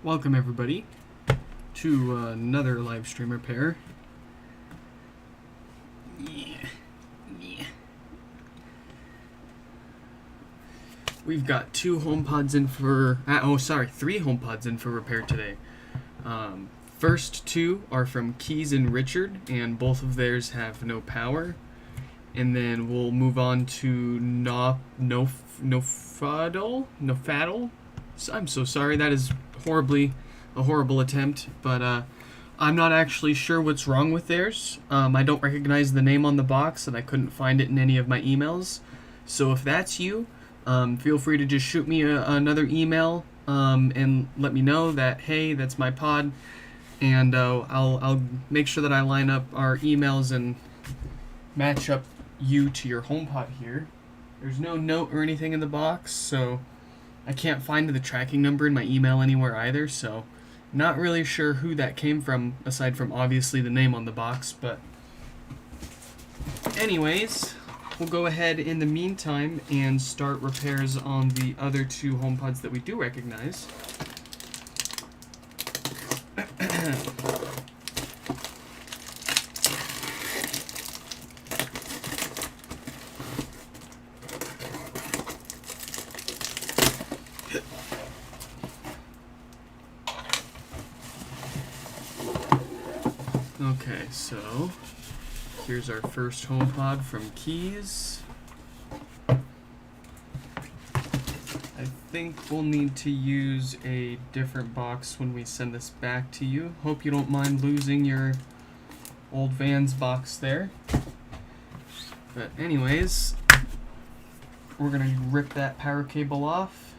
Welcome everybody to another live stream repair. We've got three HomePods in for repair today. First two are from Keys and Richard, and both of theirs have no power. And then we'll move on to Nofadal. I'm so sorry, that is a horrible attempt, but I'm not actually sure what's wrong with theirs. I don't recognize the name on the box, and I couldn't find it in any of my emails. So if that's you, feel free to just shoot me another email and let me know that, hey, that's my pod, and I'll make sure that I line up our emails and match up you to your HomePod here. There's no note or anything in the box, so I can't find the tracking number in my email anywhere either, so not really sure who that came from, aside from obviously the name on the box. But anyways, we'll go ahead in the meantime and start repairs on the other two HomePods that we do recognize. Okay, so here's our first HomePod from Keys. I think we'll need to use a different box when we send this back to you. Hope you don't mind losing your old Vans box there. But anyways, we're gonna rip that power cable off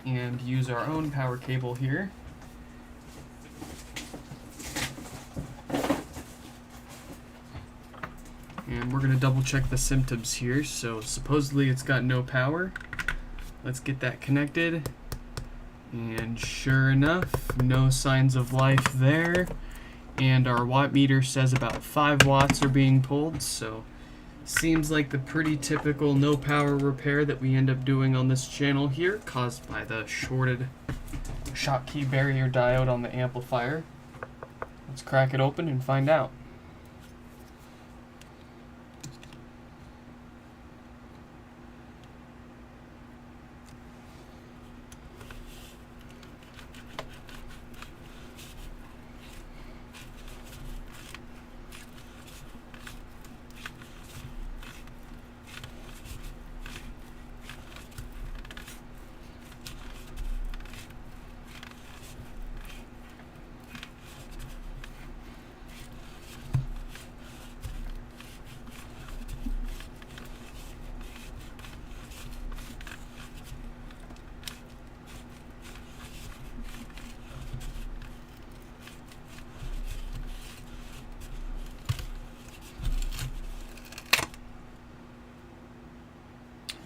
and use our own power cable here. And we're going to double check the symptoms here. So supposedly it's got no power. Let's get that connected. And sure enough, no signs of life there. And our watt meter says about 5 watts are being pulled. So seems like the pretty typical no power repair that we end up doing on this channel here, caused by the shorted Schottky barrier diode on the amplifier. Let's crack it open and find out.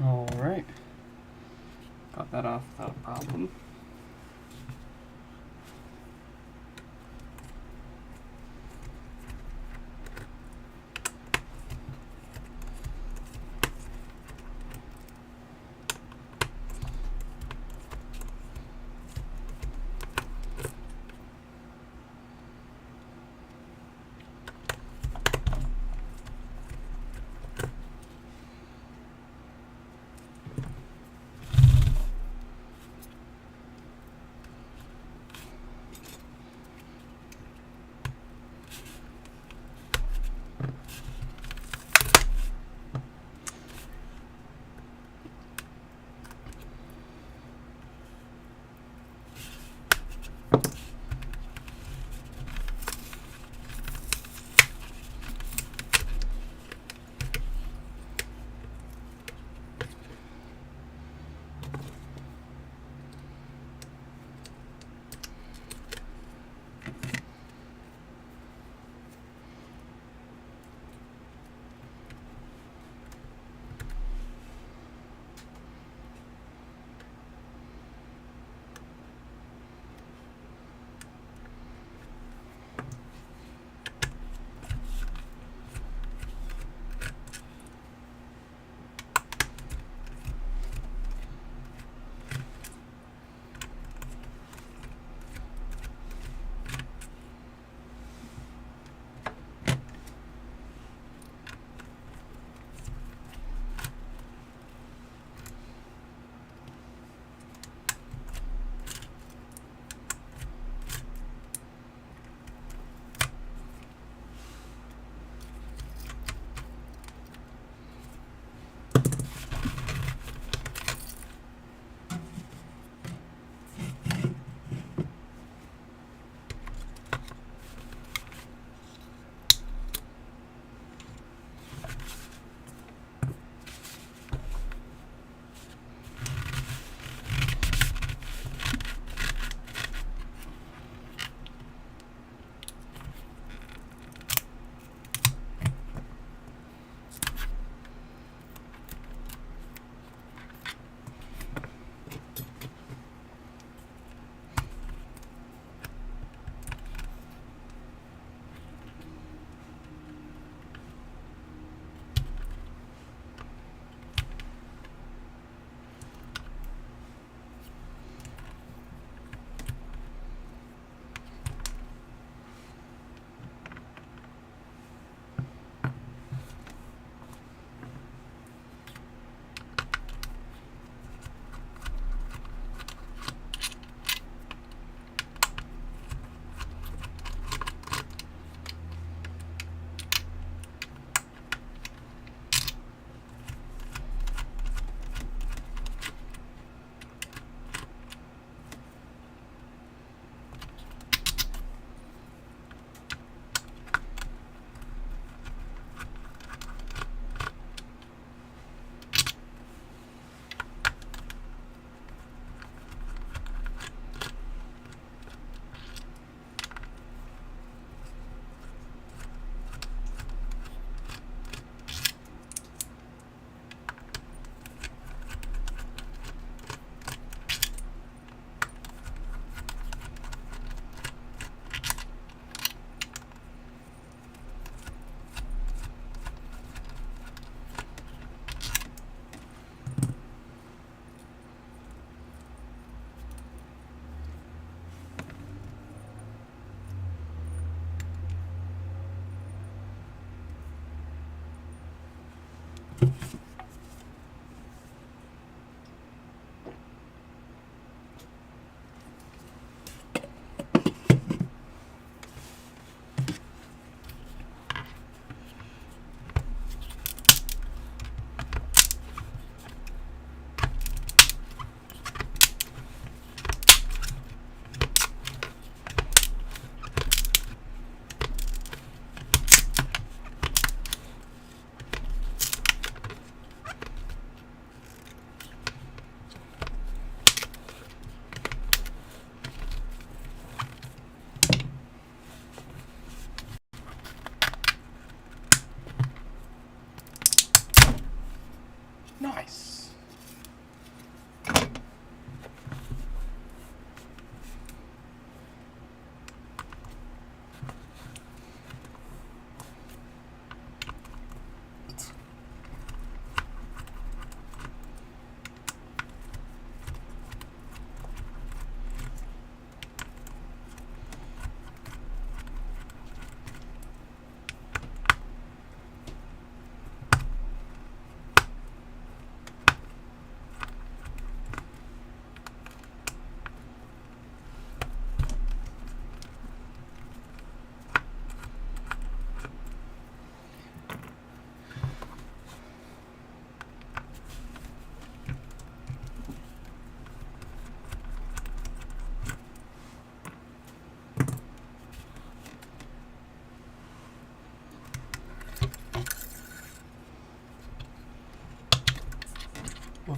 Alright, got that off without a problem.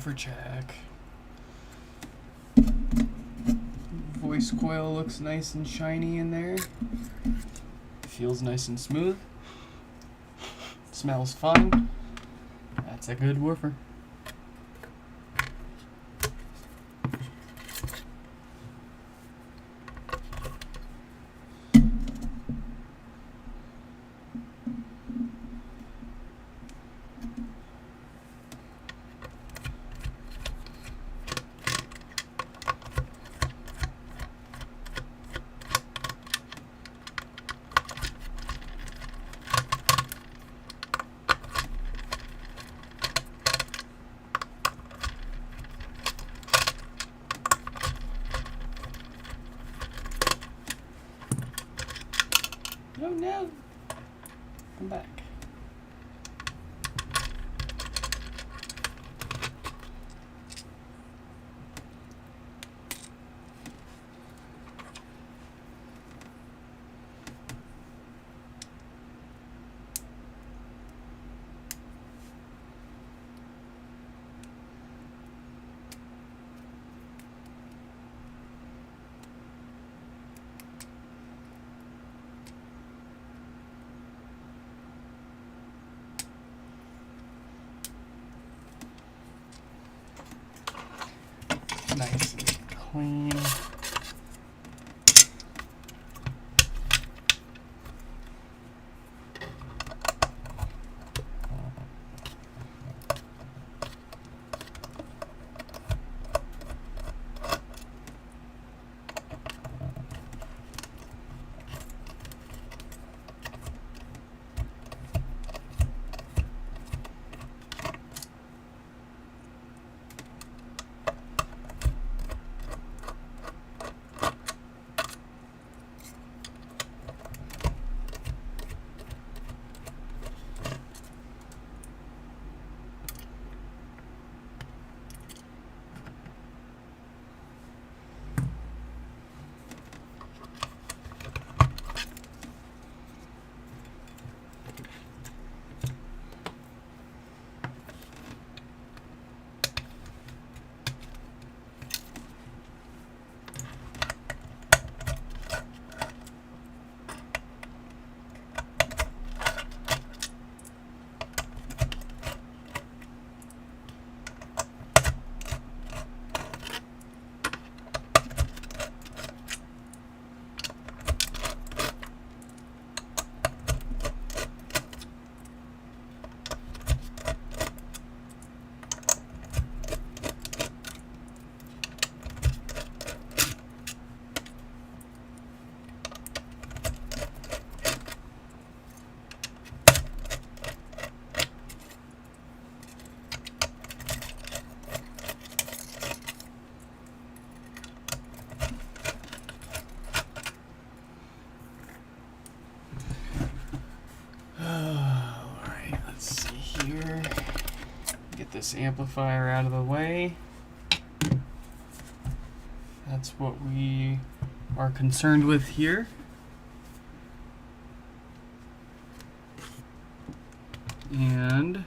woofer check. Voice coil looks nice and shiny in there. Feels nice and smooth. Smells fine. That's a good woofer. Oh no! Come back. Nice and clean. Alright, let's see here. Get this amplifier out of the way. That's what we are concerned with here. And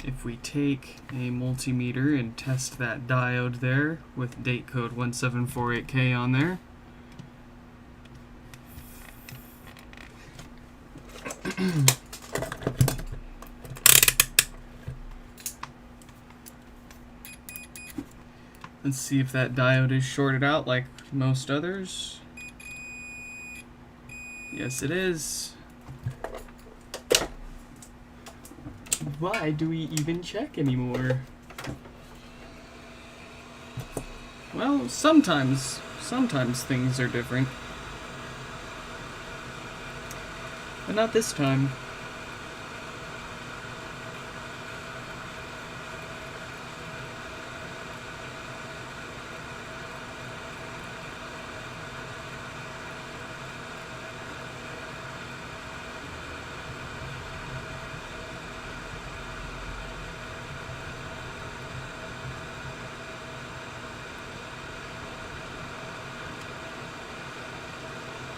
if we take a multimeter and test that diode there with date code 1748K on there, let's see if that diode is shorted out like most others. Yes, it is. Why do we even check anymore? Well, sometimes things are different. But not this time.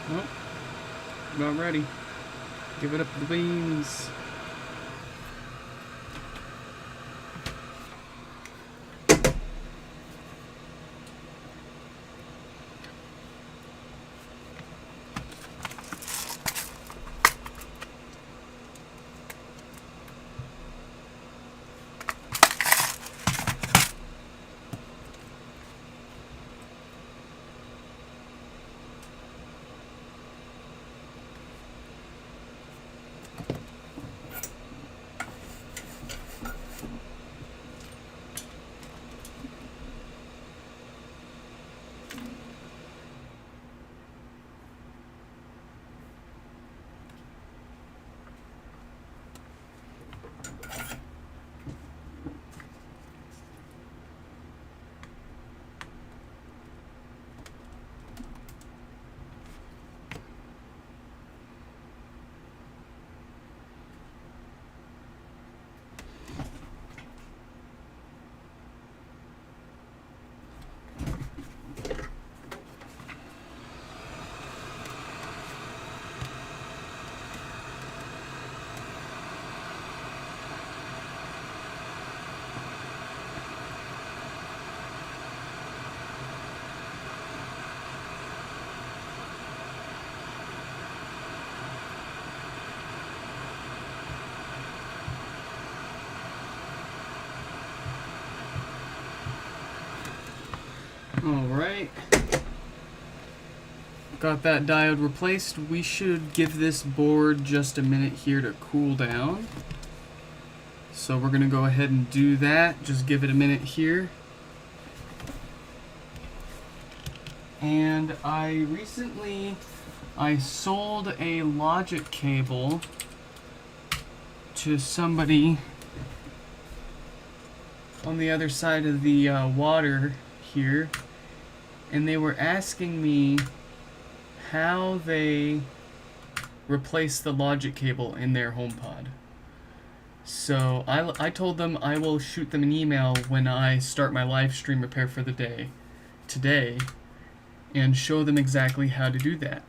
Well, about ready. Give it up to the beans. Alright. Got that diode replaced. We should give this board just a minute here to cool down. So we're going to go ahead and do that. Just give it a minute here. And I sold a logic cable to somebody on the other side of the water here, and they were asking me how they replace the logic cable in their HomePod. So I told them I will shoot them an email when I start my live stream repair for the day today and show them exactly how to do that.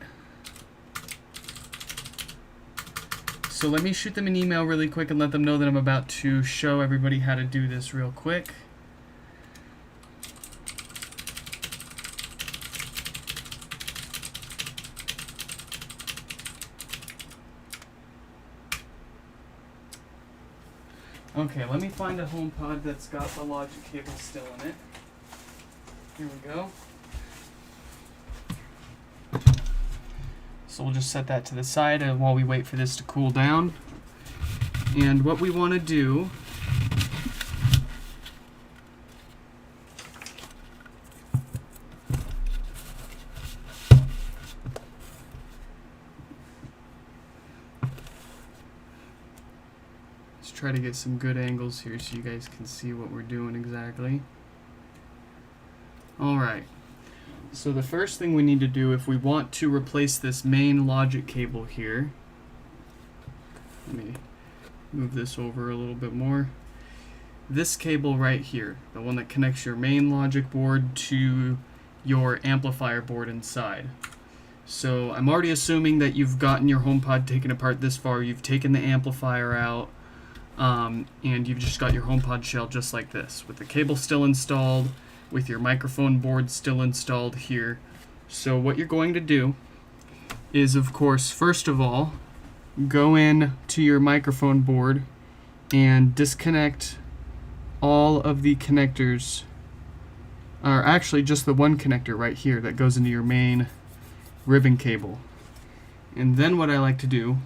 So let me shoot them an email really quick and let them know that I'm about to show everybody how to do this real quick. Okay, let me find a HomePod that's got the logic cable still in it. Here we go. So we'll just set that to the side while we wait for this to cool down. And what we want to do is try to get some good angles here so you guys can see what we're doing exactly. Alright. So the first thing we need to do if we want to replace this main logic cable here, let me move this over a little bit more. This cable right here, the one that connects your main logic board to your amplifier board inside. So I'm already assuming that you've gotten your HomePod taken apart this far. You've taken the amplifier out, and you've just got your HomePod shell just like this, with the cable still installed, with your microphone board still installed here. So what you're going to do is, of course, first of all, go in to your microphone board and disconnect all of the connectors, or actually just the one connector right here that goes into your main ribbon cable. And then what I like to do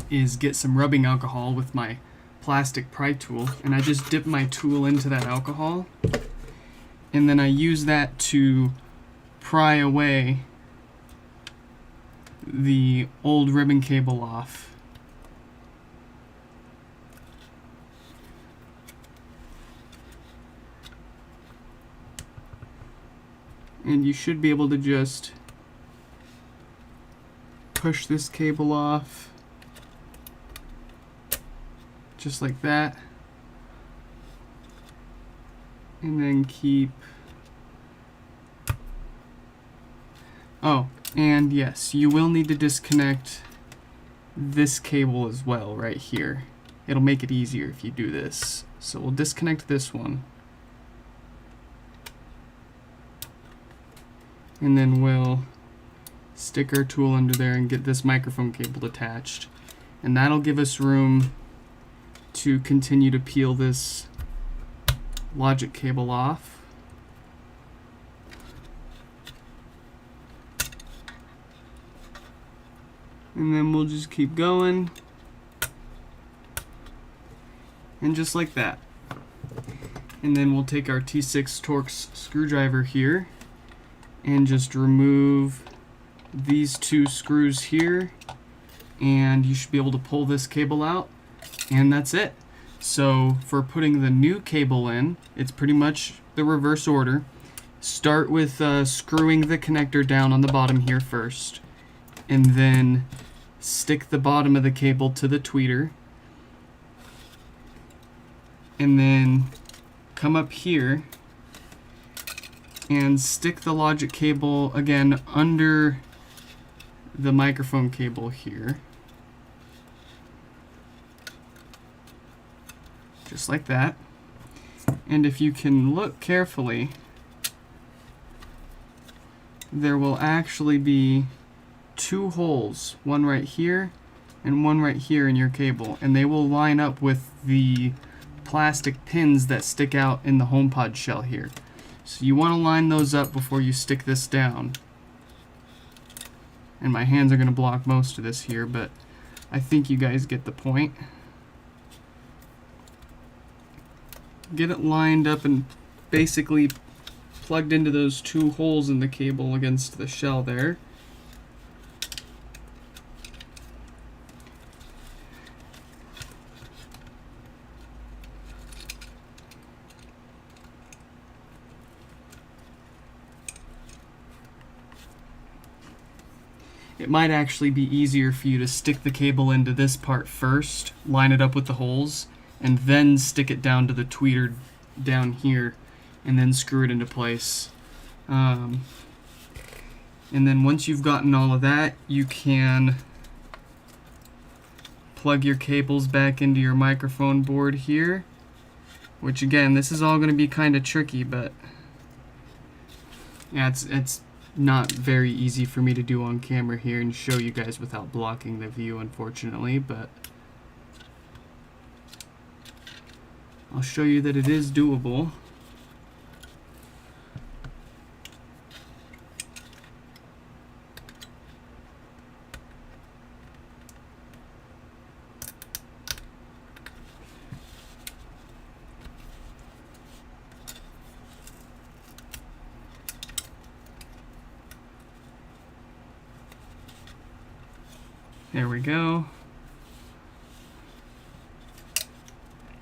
is get some rubbing alcohol with my plastic pry tool, and I just dip my tool into that alcohol, and then I use that to pry away the old ribbon cable off. And you should be able to just push this cable off just like that, and then keep. Oh, and yes, you will need to disconnect this cable as well right here. It'll make it easier if you do this. So we'll disconnect this one, and then we'll stick our tool under there and get this microphone cable attached, and that'll give us room to continue to peel this logic cable off. And then we'll just keep going, and just like that. And then we'll take our T6 Torx screwdriver here and just remove these two screws here, and you should be able to pull this cable out, and that's it. So for putting the new cable in, it's pretty much the reverse order. Start with screwing the connector down on the bottom here first, and then stick the bottom of the cable to the tweeter, and then come up here and stick the logic cable again under the microphone cable here, just like that. And if you can look carefully, there will actually be two holes, one right here and one right here in your cable, and they will line up with the plastic pins that stick out in the HomePod shell here. So you want to line those up before you stick this down. And my hands are going to block most of this here, but I think you guys get the point. Get it lined up and basically plugged into those two holes in the cable against the shell there. It might actually be easier for you to stick the cable into this part first, line it up with the holes, and then stick it down to the tweeter down here, and then screw it into place. And then once you've gotten all of that, you can plug your cables back into your microphone board here, which again, this is all going to be kind of tricky, but yeah, it's not very easy for me to do on camera here and show you guys without blocking the view, unfortunately, but I'll show you that it is doable. There we go.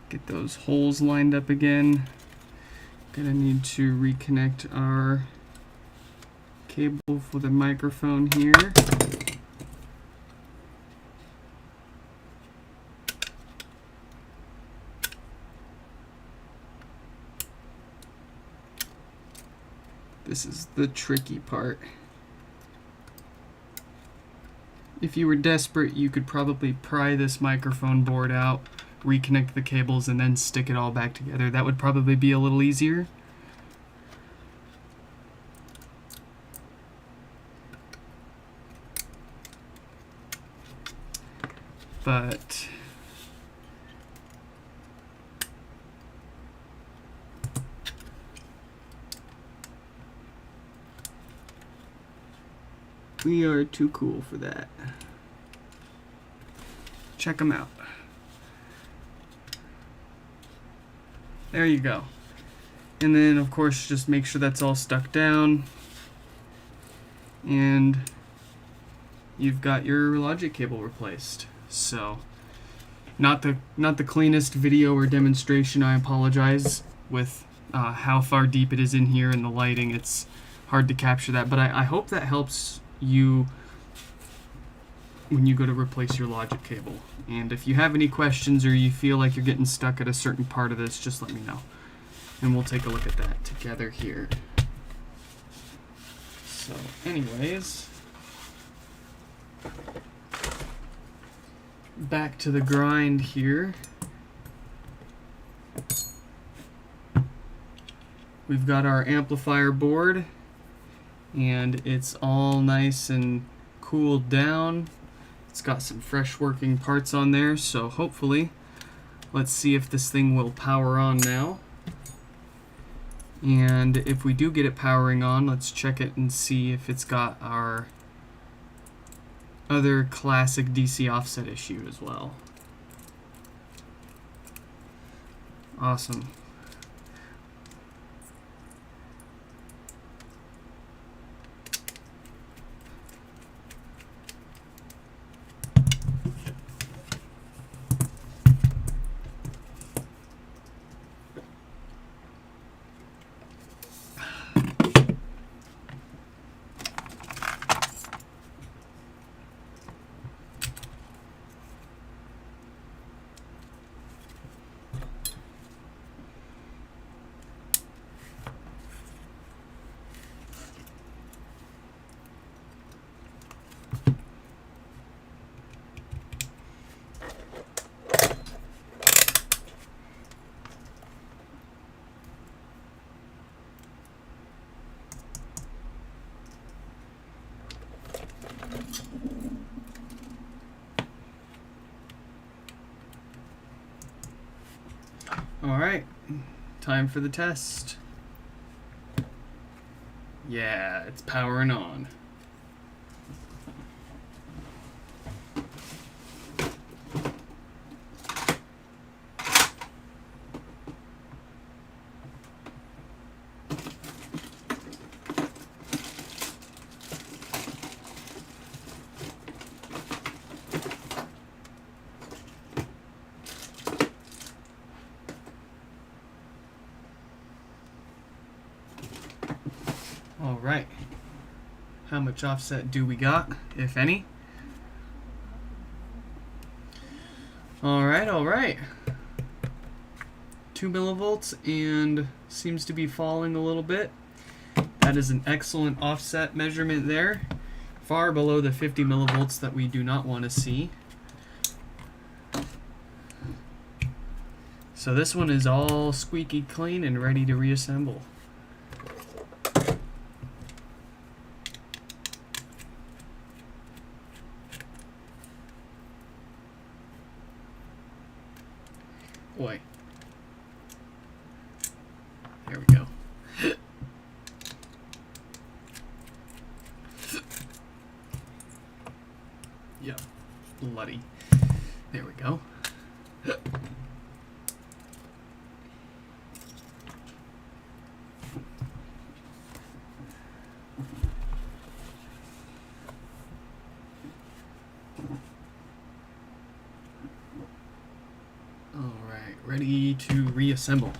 Get those holes lined up again. Gonna need to reconnect our cable for the microphone here. This is the tricky part. If you were desperate, you could probably pry this microphone board out, reconnect the cables, and then stick it all back together. That would probably be a little easier. But we are too cool for that. Check them out. There you go. And then, of course, just make sure that's all stuck down. And you've got your logic cable replaced. So, not the cleanest video or demonstration, I apologize, with how far deep it is in here and the lighting. It's hard to capture that, but I hope that helps you when you go to replace your logic cable. And if you have any questions or you feel like you're getting stuck at a certain part of this, just let me know, and we'll take a look at that together here. So anyways, back to the grind here. We've got our amplifier board, and it's all nice and cooled down. It's got some fresh working parts on there, so hopefully, let's see if this thing will power on now. And if we do get it powering on, let's check it and see if it's got our other classic DC offset issue as well. Awesome. All right, time for the test. Yeah, it's powering on. All right. How much offset do we got, if any? All right. 2 millivolts and seems to be falling a little bit. That is an excellent offset measurement there. Far below the 50 millivolts that we do not want to see. So this one is all squeaky clean and ready to reassemble. Boy. There we go. Yep. Bloody. There we go. Alright, ready to reassemble.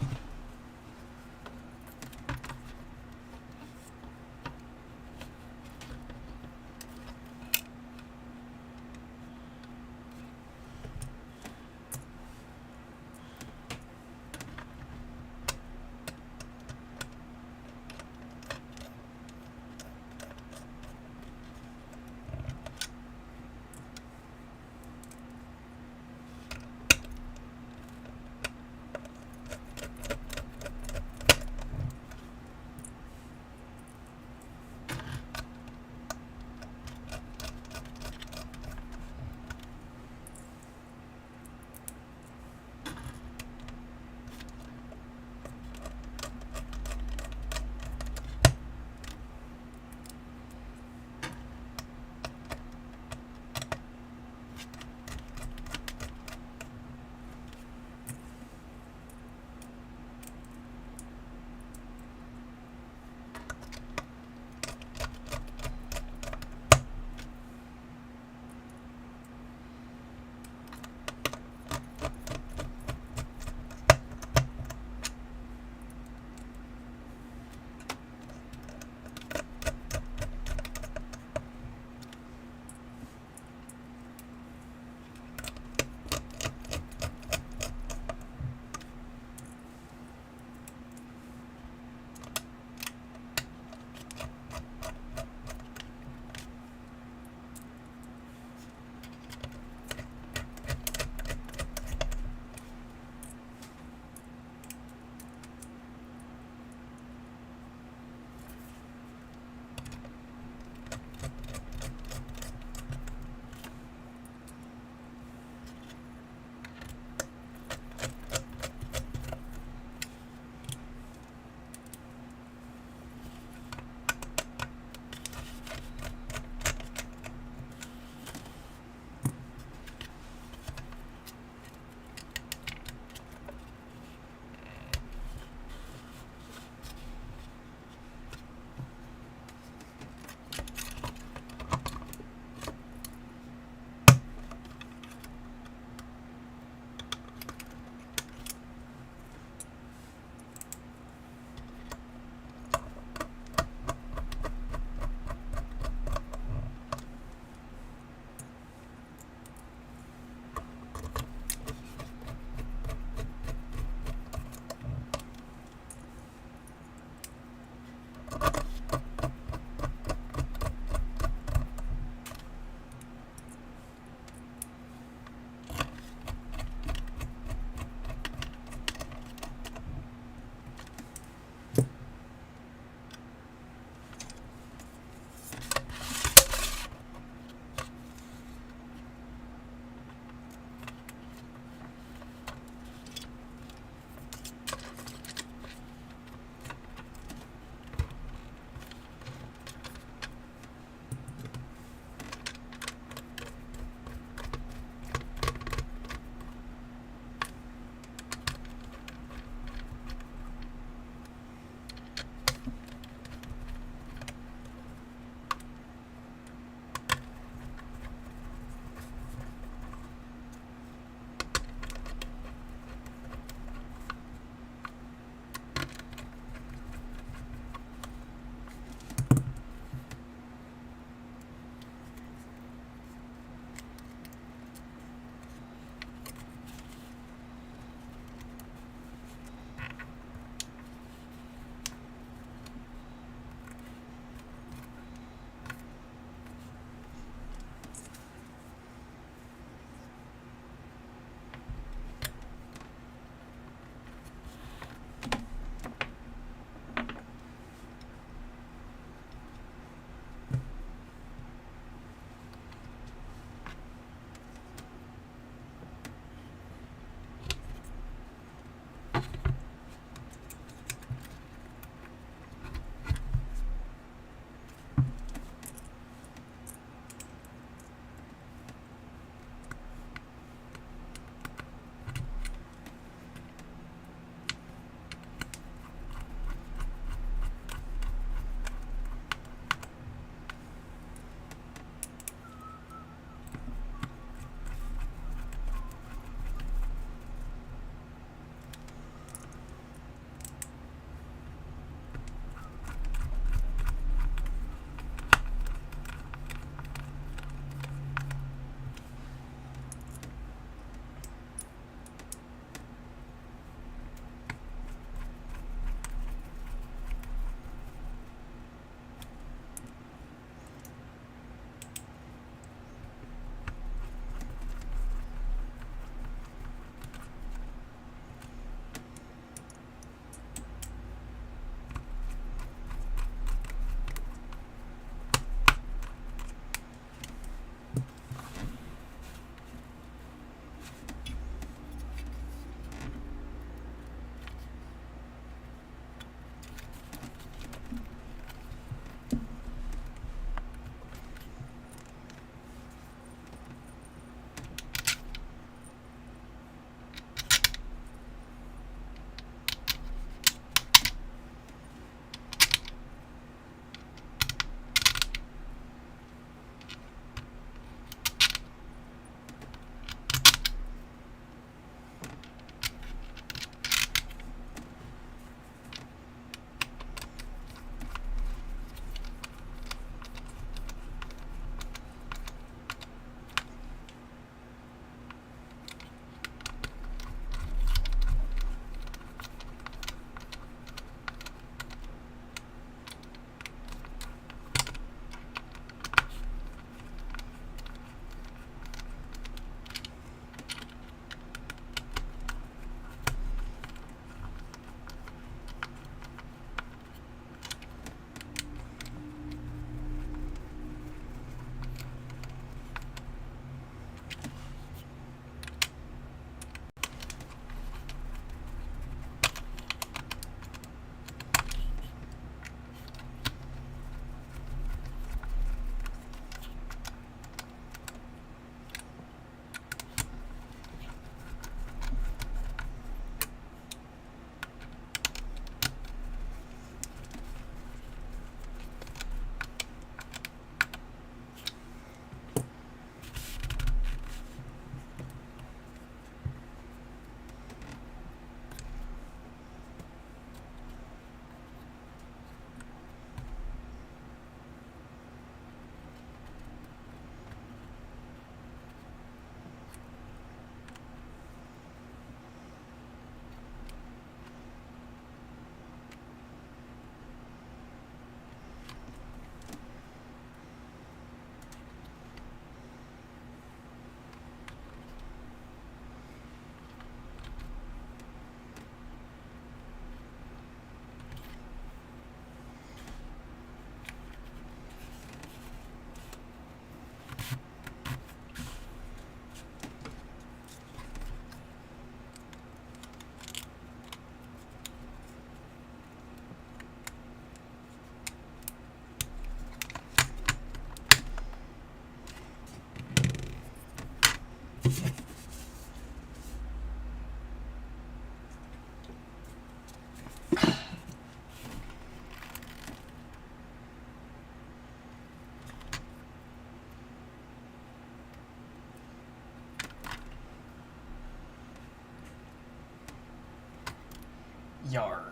Yarg.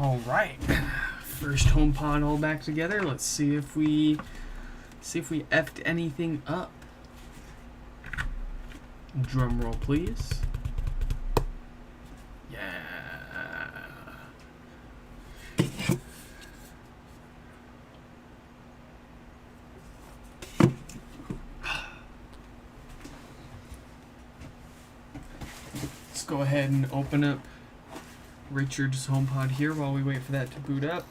All right, first HomePod all back together. Let's see if we effed anything up. Drum roll, please. Yeah. go ahead and open up Richard's HomePod here while we wait for that to boot up.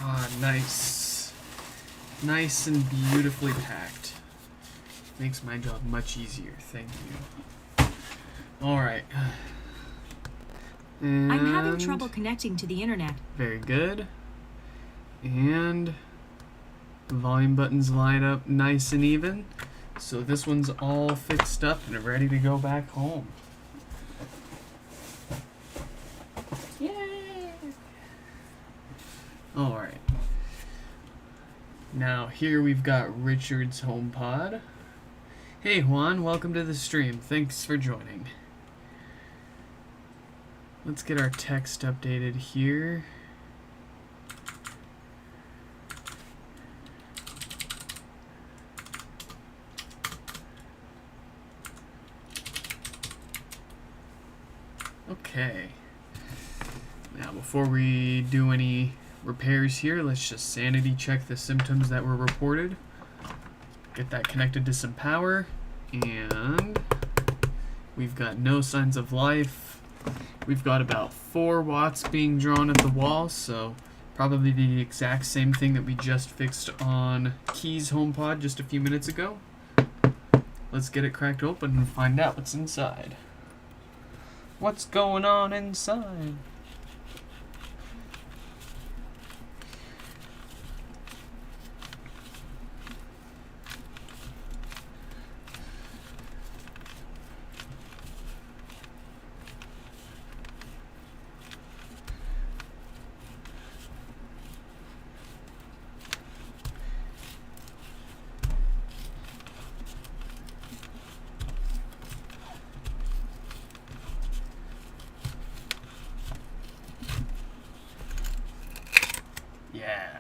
Ah, nice. Nice and beautifully packed. Makes my job much easier. Thank you. Alright. I'm having trouble connecting to the internet. Very good. And the volume buttons line up nice and even. So this one's all fixed up and ready to go back home. Alright. Now here we've got Richard's HomePod. Hey Juan, welcome to the stream. Thanks for joining. Let's get our text updated here. Okay. Now before we do any repairs here, let's just sanity check the symptoms that were reported. Get that connected to some power, and we've got no signs of life. We've got about 4 watts being drawn at the wall, so probably the exact same thing that we just fixed on Key's HomePod just a few minutes ago. Let's get it cracked open and find out what's inside. What's going on inside? Yeah.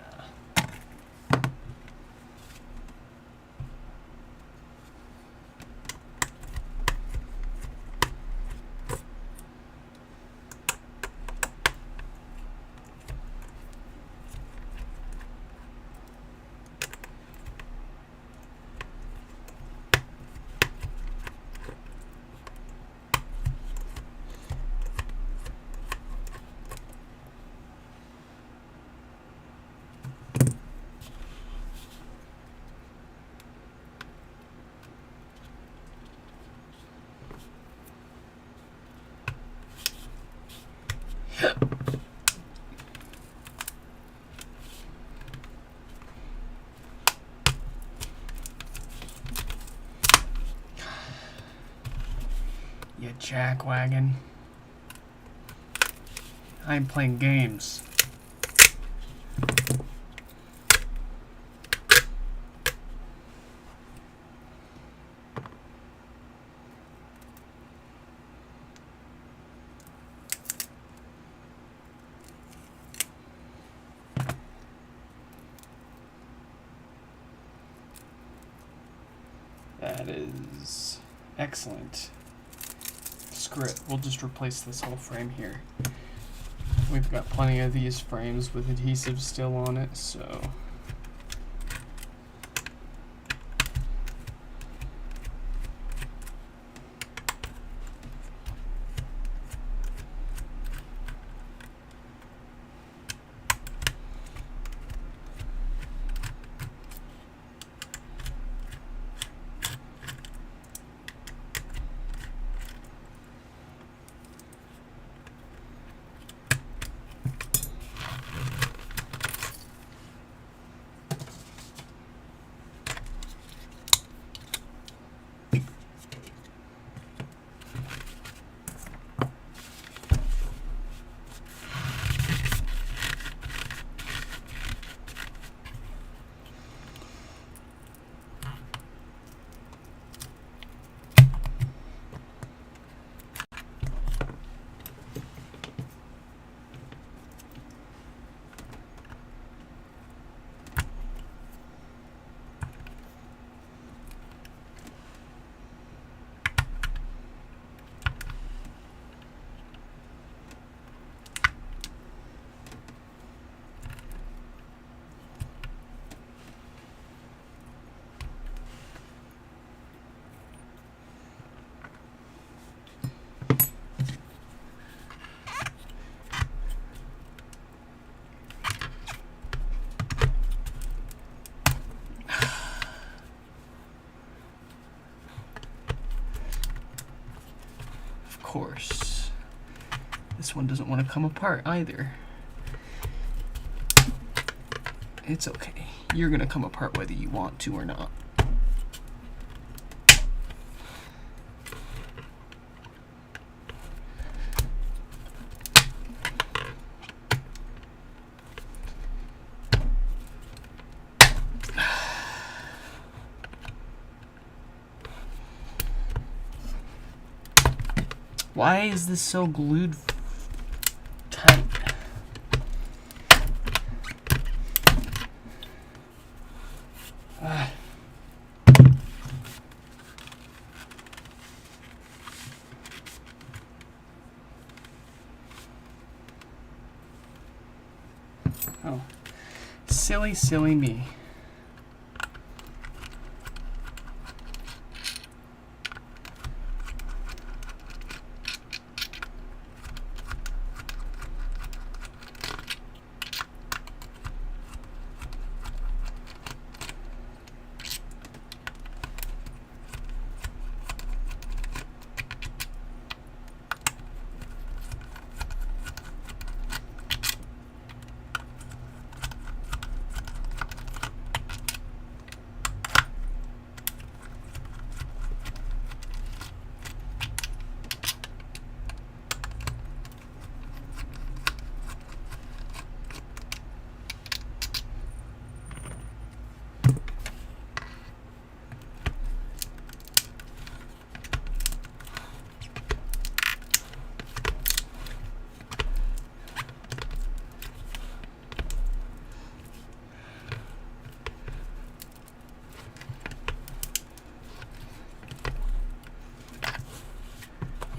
You jackwagon. I ain't playing games. That is excellent. Screw it, we'll just replace this whole frame here. We've got plenty of these frames with adhesive still on it, so... this one doesn't want to come apart either. It's okay. You're gonna come apart whether you want to or not. Why is this so glued tight? Oh, silly, silly me.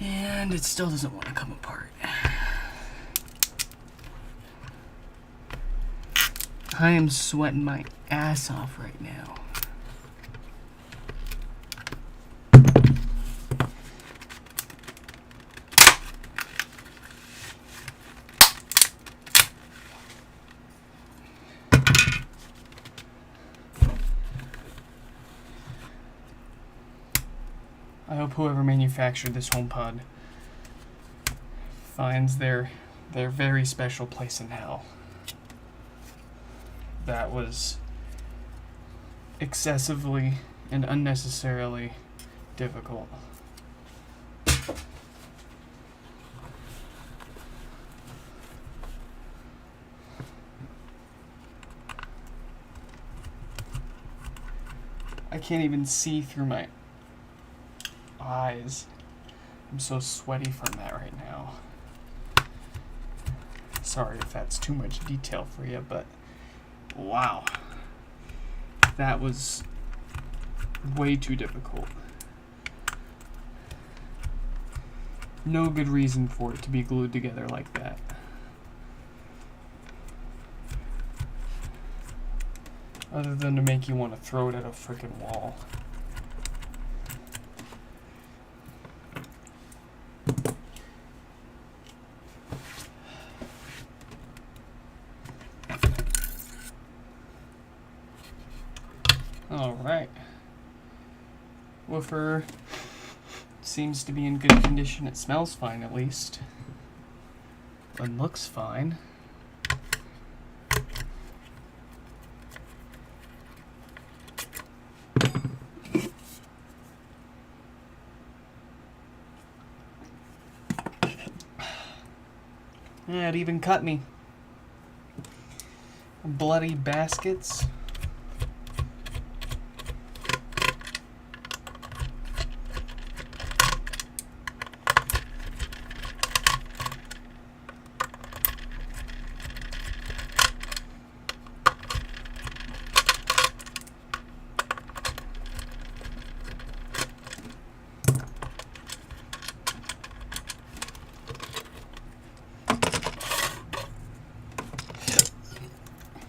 And it still doesn't want to come apart. I am sweating my ass off right now. I hope whoever manufactured this HomePod finds their very special place in hell. That was excessively and unnecessarily difficult. I can't even see through my eyes. I'm so sweaty from that right now. Sorry if that's too much detail for you, but wow. That was way too difficult. No good reason for it to be glued together like that. Other than to make you want to throw it at a frickin' wall. Alright. Woofer seems to be in good condition. It smells fine, at least. And looks fine. Yeah, it even cut me. Bloody baskets.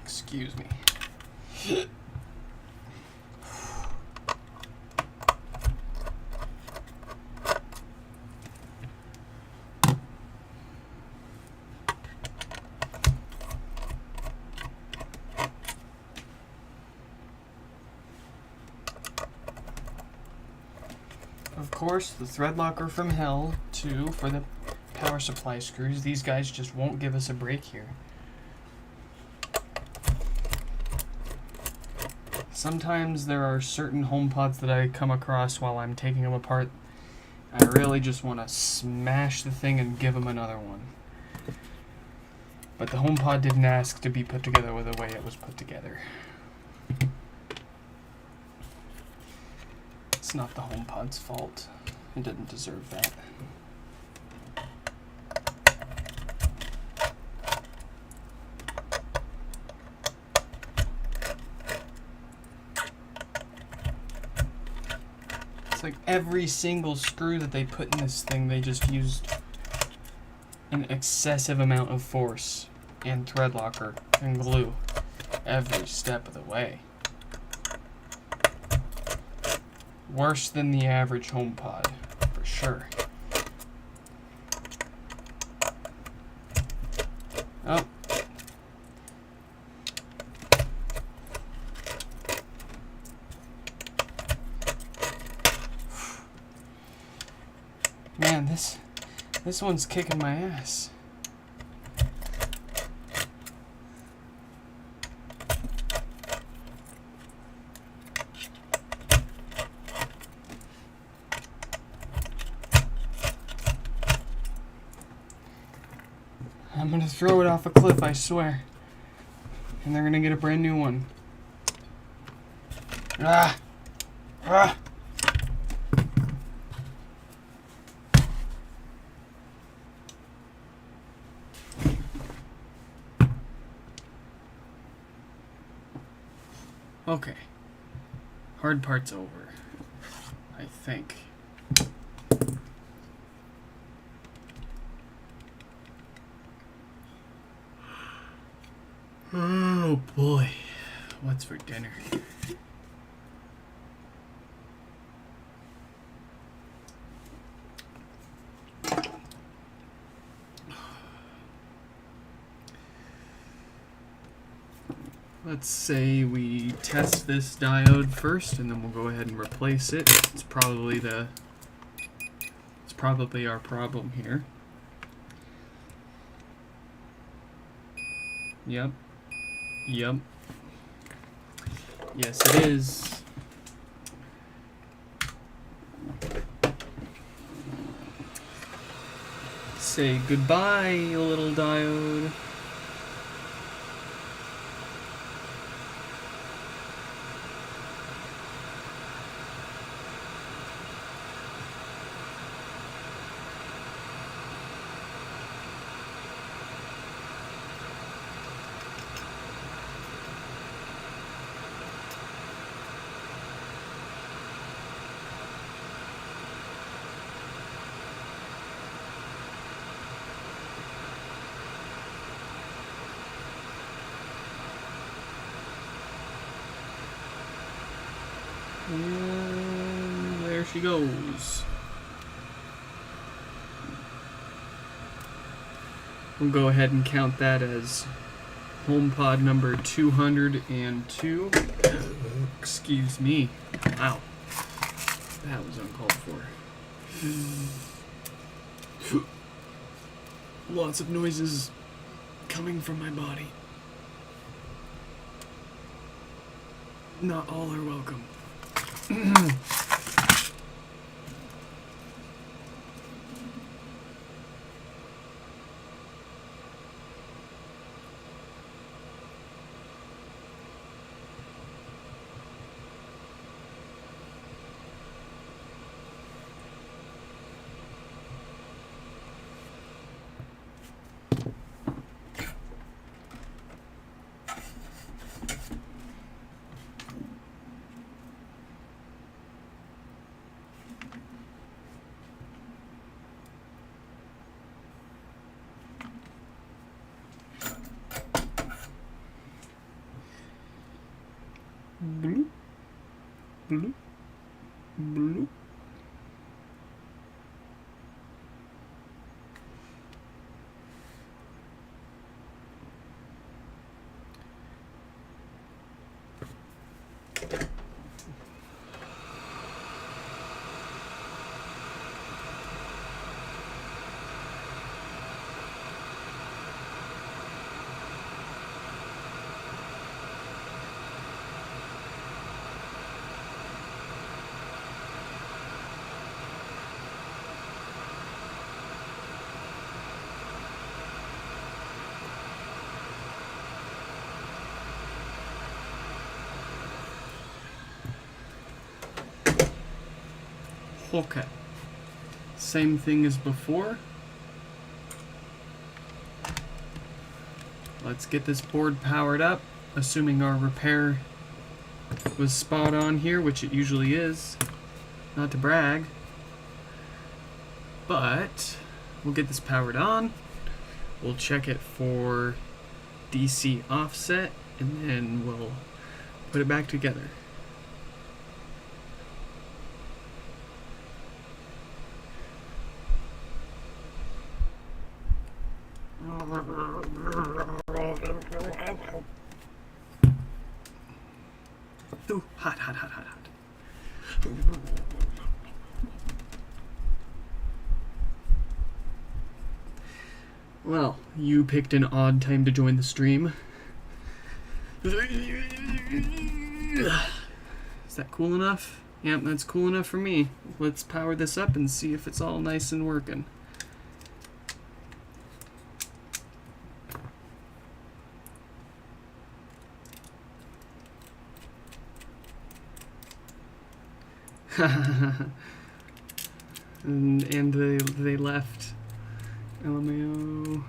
Excuse me. Of course, the thread locker from hell, too, for the power supply screws. These guys just won't give us a break here. Sometimes there are certain HomePods that I come across while I'm taking them apart. I really just want to smash the thing and give them another one. But the HomePod didn't ask to be put together with the way it was put together. It's not the HomePod's fault. It didn't deserve that. It's like every single screw that they put in this thing, they just used an excessive amount of force and thread locker and glue every step of the way. Worse than the average HomePod, for sure. Oh. Man, this one's kicking my ass. I'm gonna throw it off a cliff, I swear. And they're gonna get a brand new one. Ah! Ah! Okay. Hard part's over. I think. Oh boy. What's for dinner? Let's say we test this diode first, and then we'll go ahead and replace it. It's probably our problem here. Yep. Yep. Yes, it is. Say goodbye, little diode. And there she goes. We'll go ahead and count that as HomePod number 202. Excuse me. Wow. That was uncalled for. Lots of noises coming from my body. Not all are welcome. Bloop, bloop, bloop. Okay. Same thing as before. Let's get this board powered up, assuming our repair was spot on here, which it usually is. Not to brag. But we'll get this powered on. We'll check it for DC offset, and then we'll put it back together. Ooh, hot, hot, hot, hot, hot. Well, you picked an odd time to join the stream. Is that cool enough? Yep, that's cool enough for me. Let's power this up and see if it's all nice and working. and they left. LMAO.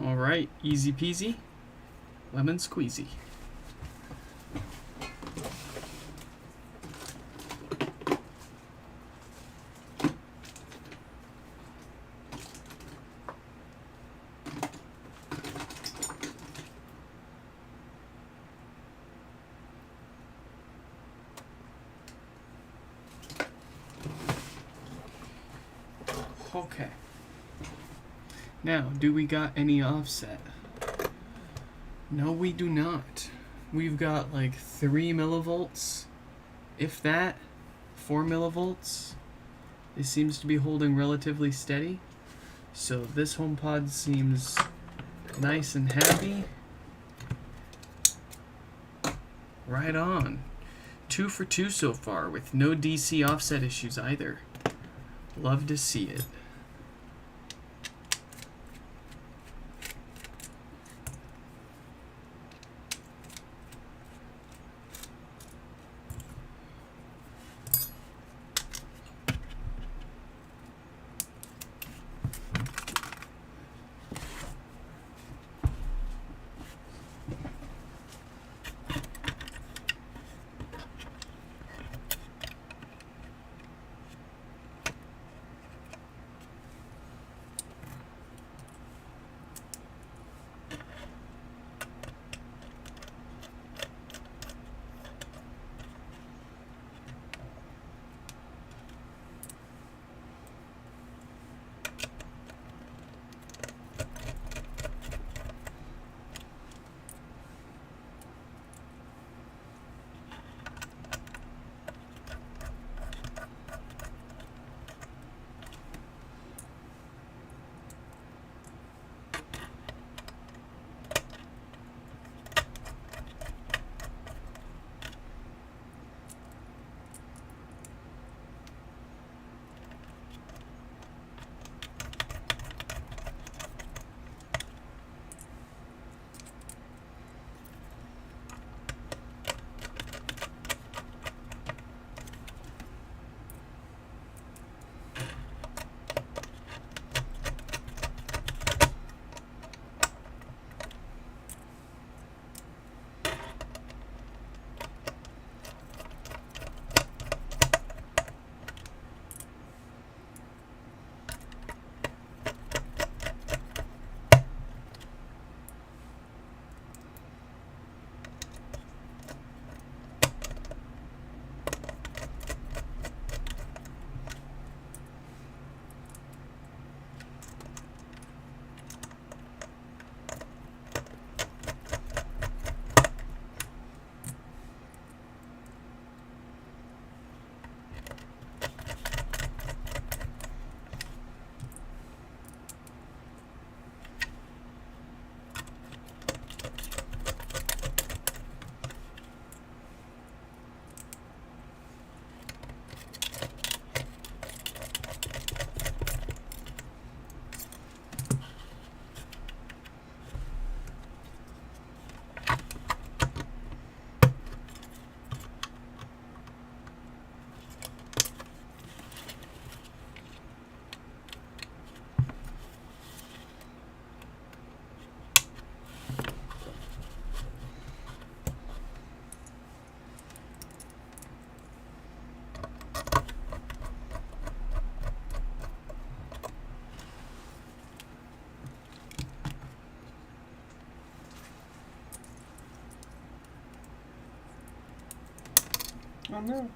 All right, easy peasy, lemon squeezy. Okay. Now, do we got any offset? No, we do not. We've got like 3 millivolts, if that, 4 millivolts. It seems to be holding relatively steady. So this HomePod seems nice and happy. Right on. 2 for 2 so far with no DC offset issues either. Love to see it. Oh no.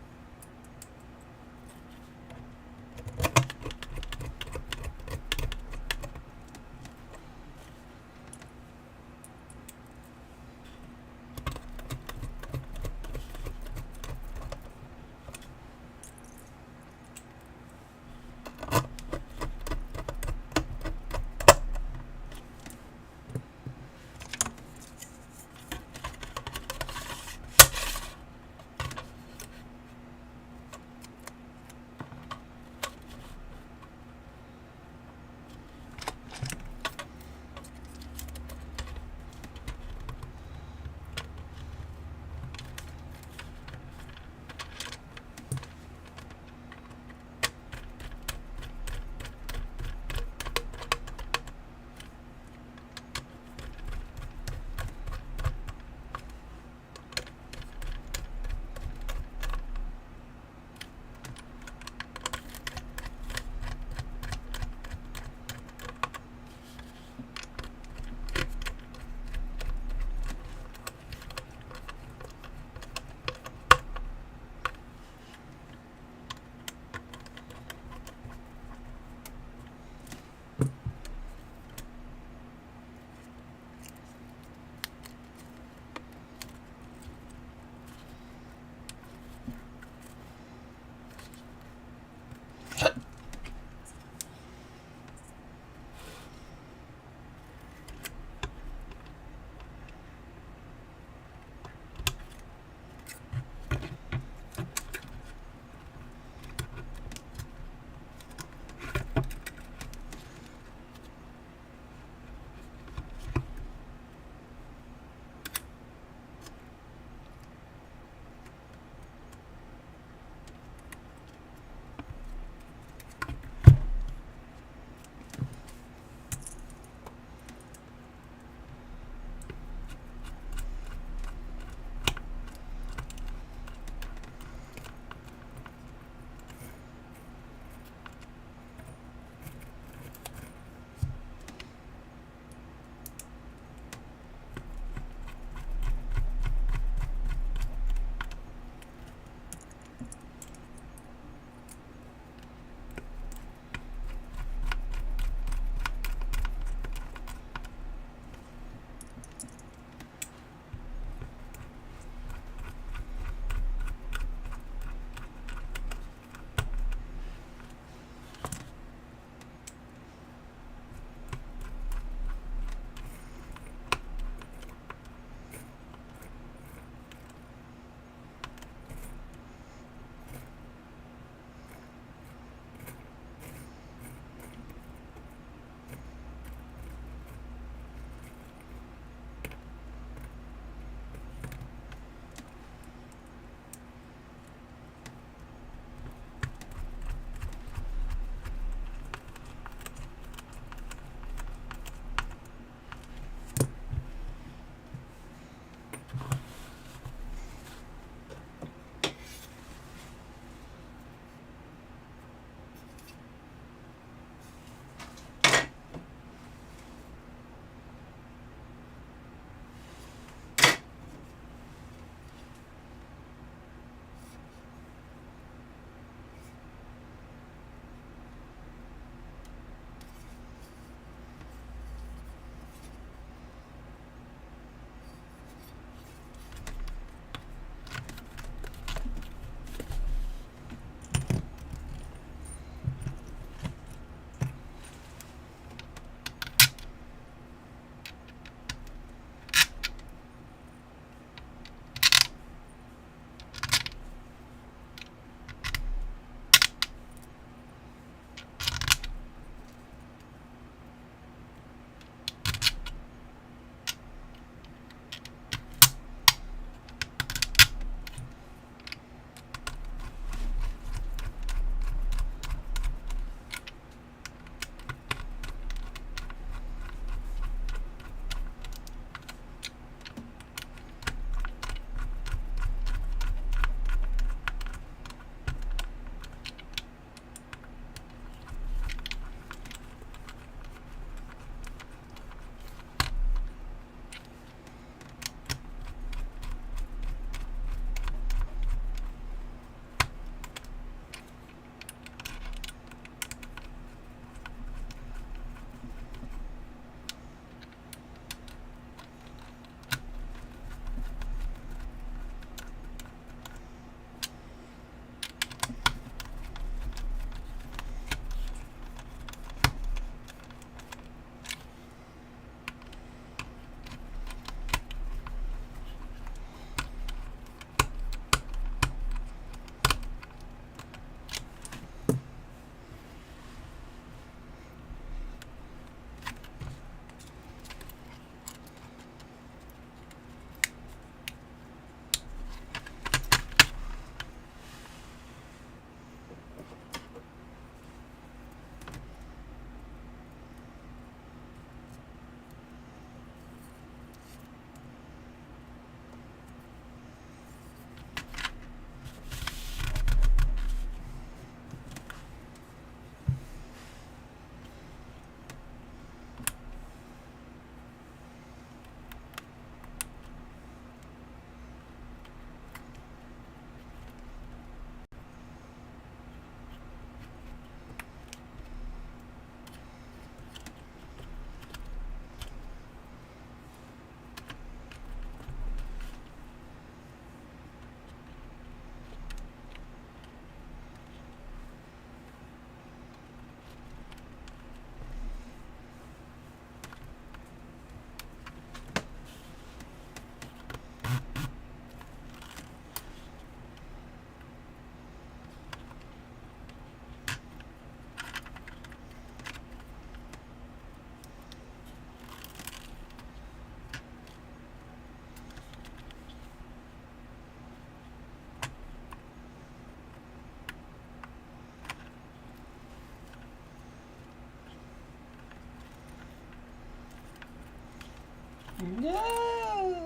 No.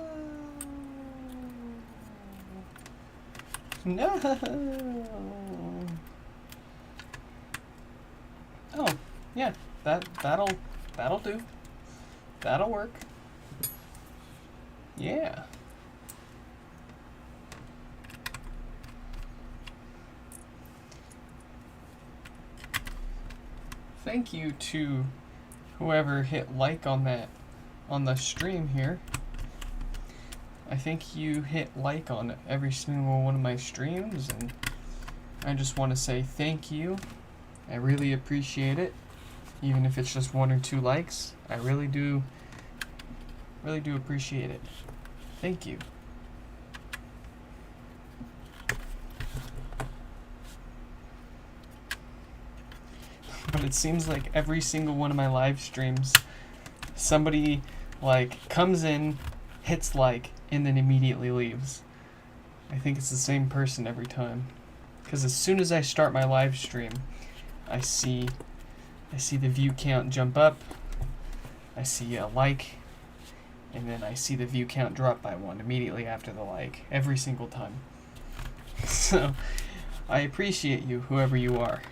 No. Oh, yeah. That'll do. That'll work. Yeah. Thank you to whoever hit like on the stream here. I think you hit like on every single one of my streams, and I just want to say thank you. I really appreciate it. Even if it's just 1 or 2 likes, I really do appreciate it. Thank you. But it seems like every single one of my live streams, somebody like comes in, hits like, and then immediately leaves. I think it's the same person every time. Because as soon as I start my live stream, I see the view count jump up, I see a like, and then I see the view count drop by 1 immediately after the like, every single time. So, I appreciate you, whoever you are.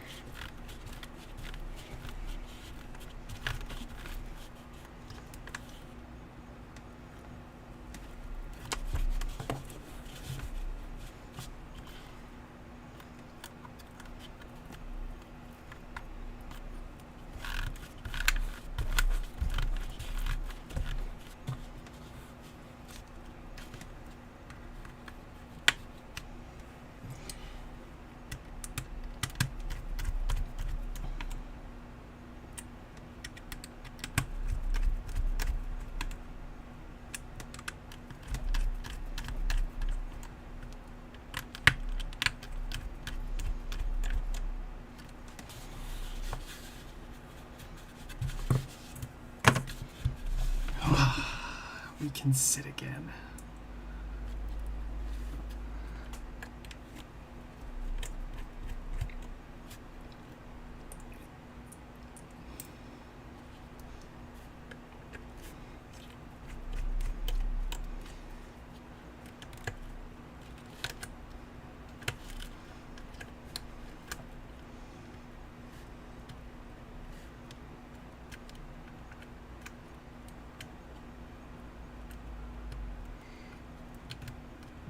We can sit again.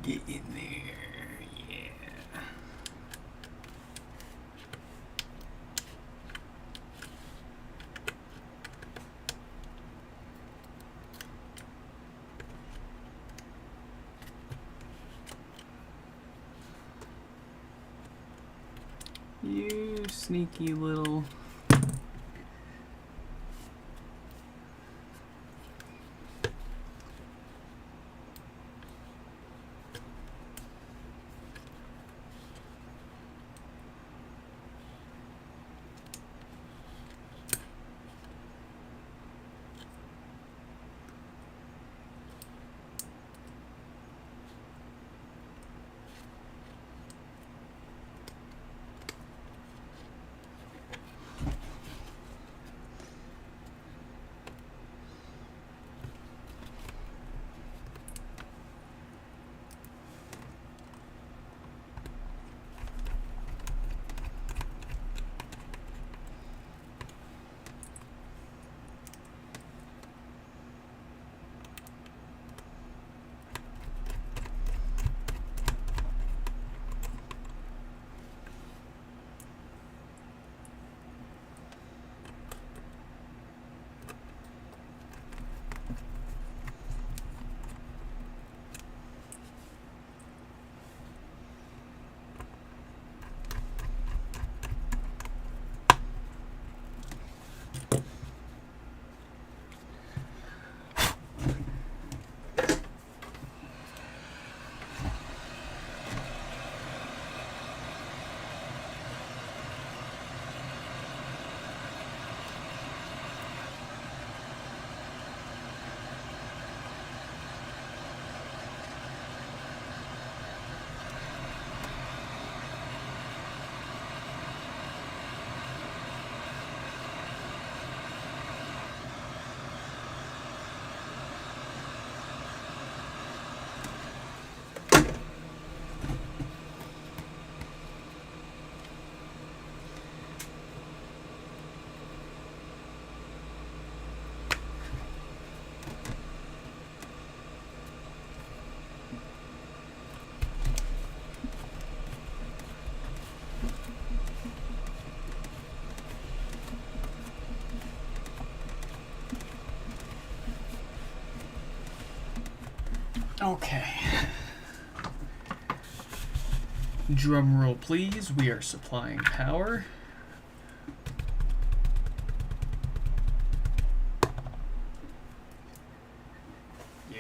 Get in there, yeah. You sneaky little... Okay. Drum roll, please. We are supplying power. Yeah.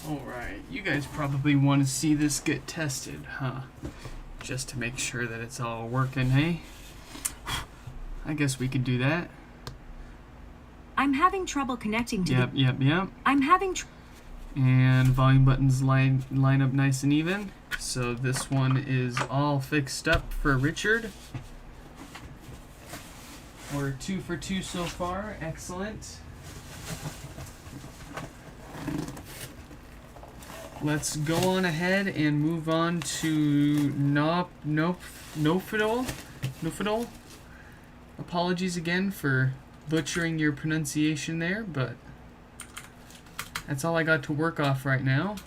Alright, you guys probably want to see this get tested, huh? Just to make sure that it's all working, hey? I guess we could do that. I'm having trouble connecting to Yep. I'm having And volume buttons line up nice and even. So this one is all fixed up for Richard. We're 2 for 2 so far. Excellent. Let's go on ahead and move on to Nofidol. Apologies again for butchering your pronunciation there, but that's all I got to work off right now.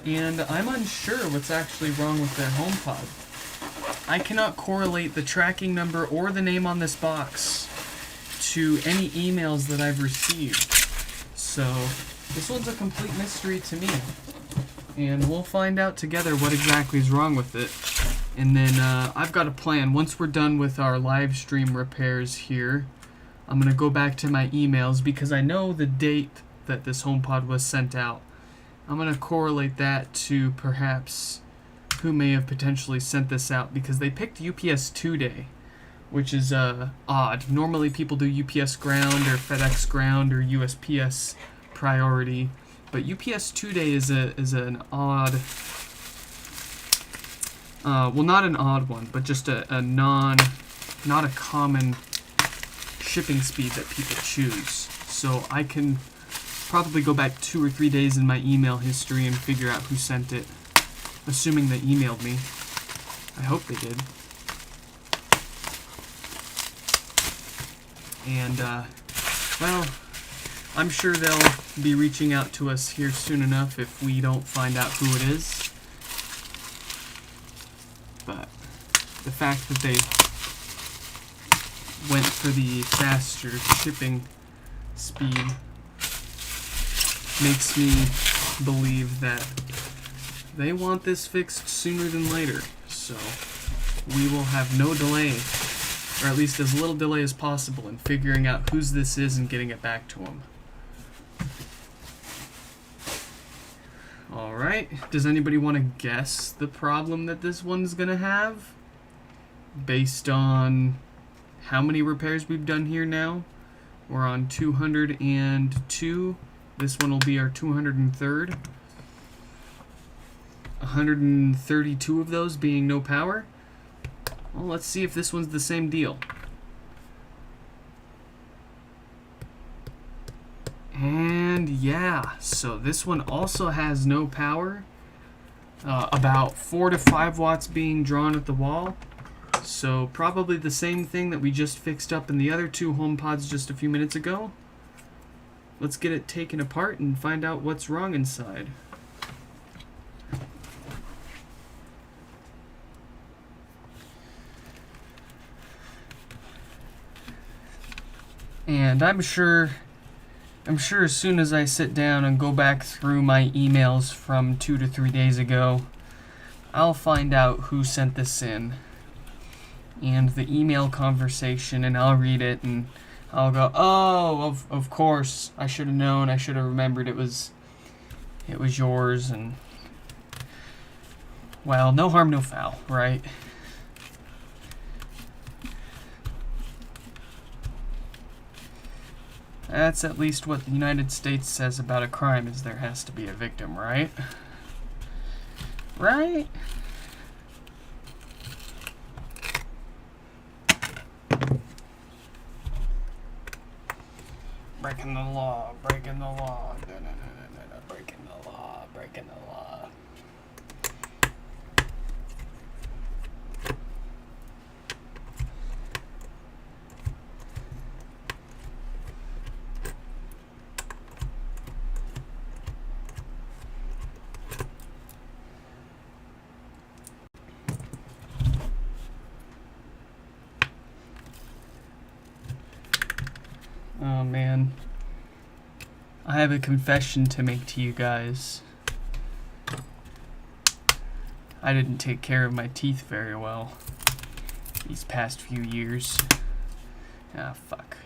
And I'm unsure what's actually wrong with their HomePod. I cannot correlate the tracking number or the name on this box to any emails that I've received. So this one's a complete mystery to me. And we'll find out together what exactly is wrong with it. And then I've got a plan. Once we're done with our live stream repairs here, I'm going to go back to my emails because I know the date that this HomePod was sent out. I'm going to correlate that to perhaps who may have potentially sent this out because they picked UPS 2-day, which is odd. Normally people do UPS ground or FedEx ground or USPS priority, but UPS 2-day is an odd, well, not an odd one, but just not a common shipping speed that people choose. So I can probably go back 2 or 3 days in my email history and figure out who sent it, assuming they emailed me. I hope they did. And, well, I'm sure they'll be reaching out to us here soon enough if we don't find out who it is. But the fact that they went for the faster shipping speed makes me believe that they want this fixed sooner than later. So we will have no delay, or at least as little delay as possible, in figuring out whose this is and getting it back to them. Alright, does anybody want to guess the problem that this one's going to have? Based on how many repairs we've done here now? We're on 202. This one will be our 203rd. 132 of those being no power. Well, let's see if this one's the same deal. And yeah, so this one also has no power. About 4 to 5 watts being drawn at the wall. So probably the same thing that we just fixed up in the other 2 HomePods just a few minutes ago. Let's get it taken apart and find out what's wrong inside. And I'm sure as soon as I sit down and go back through my emails from 2 to 3 days ago, I'll find out who sent this in and the email conversation, and I'll read it and I'll go, oh, of course, I should have known, I should have remembered it was yours. And well, no harm, no foul, right? That's at least what the United States says about a crime, is there has to be a victim, right? Right? breaking the law, breaking the law, breaking the law, breaking the law. Oh man, I have a confession to make to you guys. I didn't take care of my teeth very well these past few years. Ah, fuck.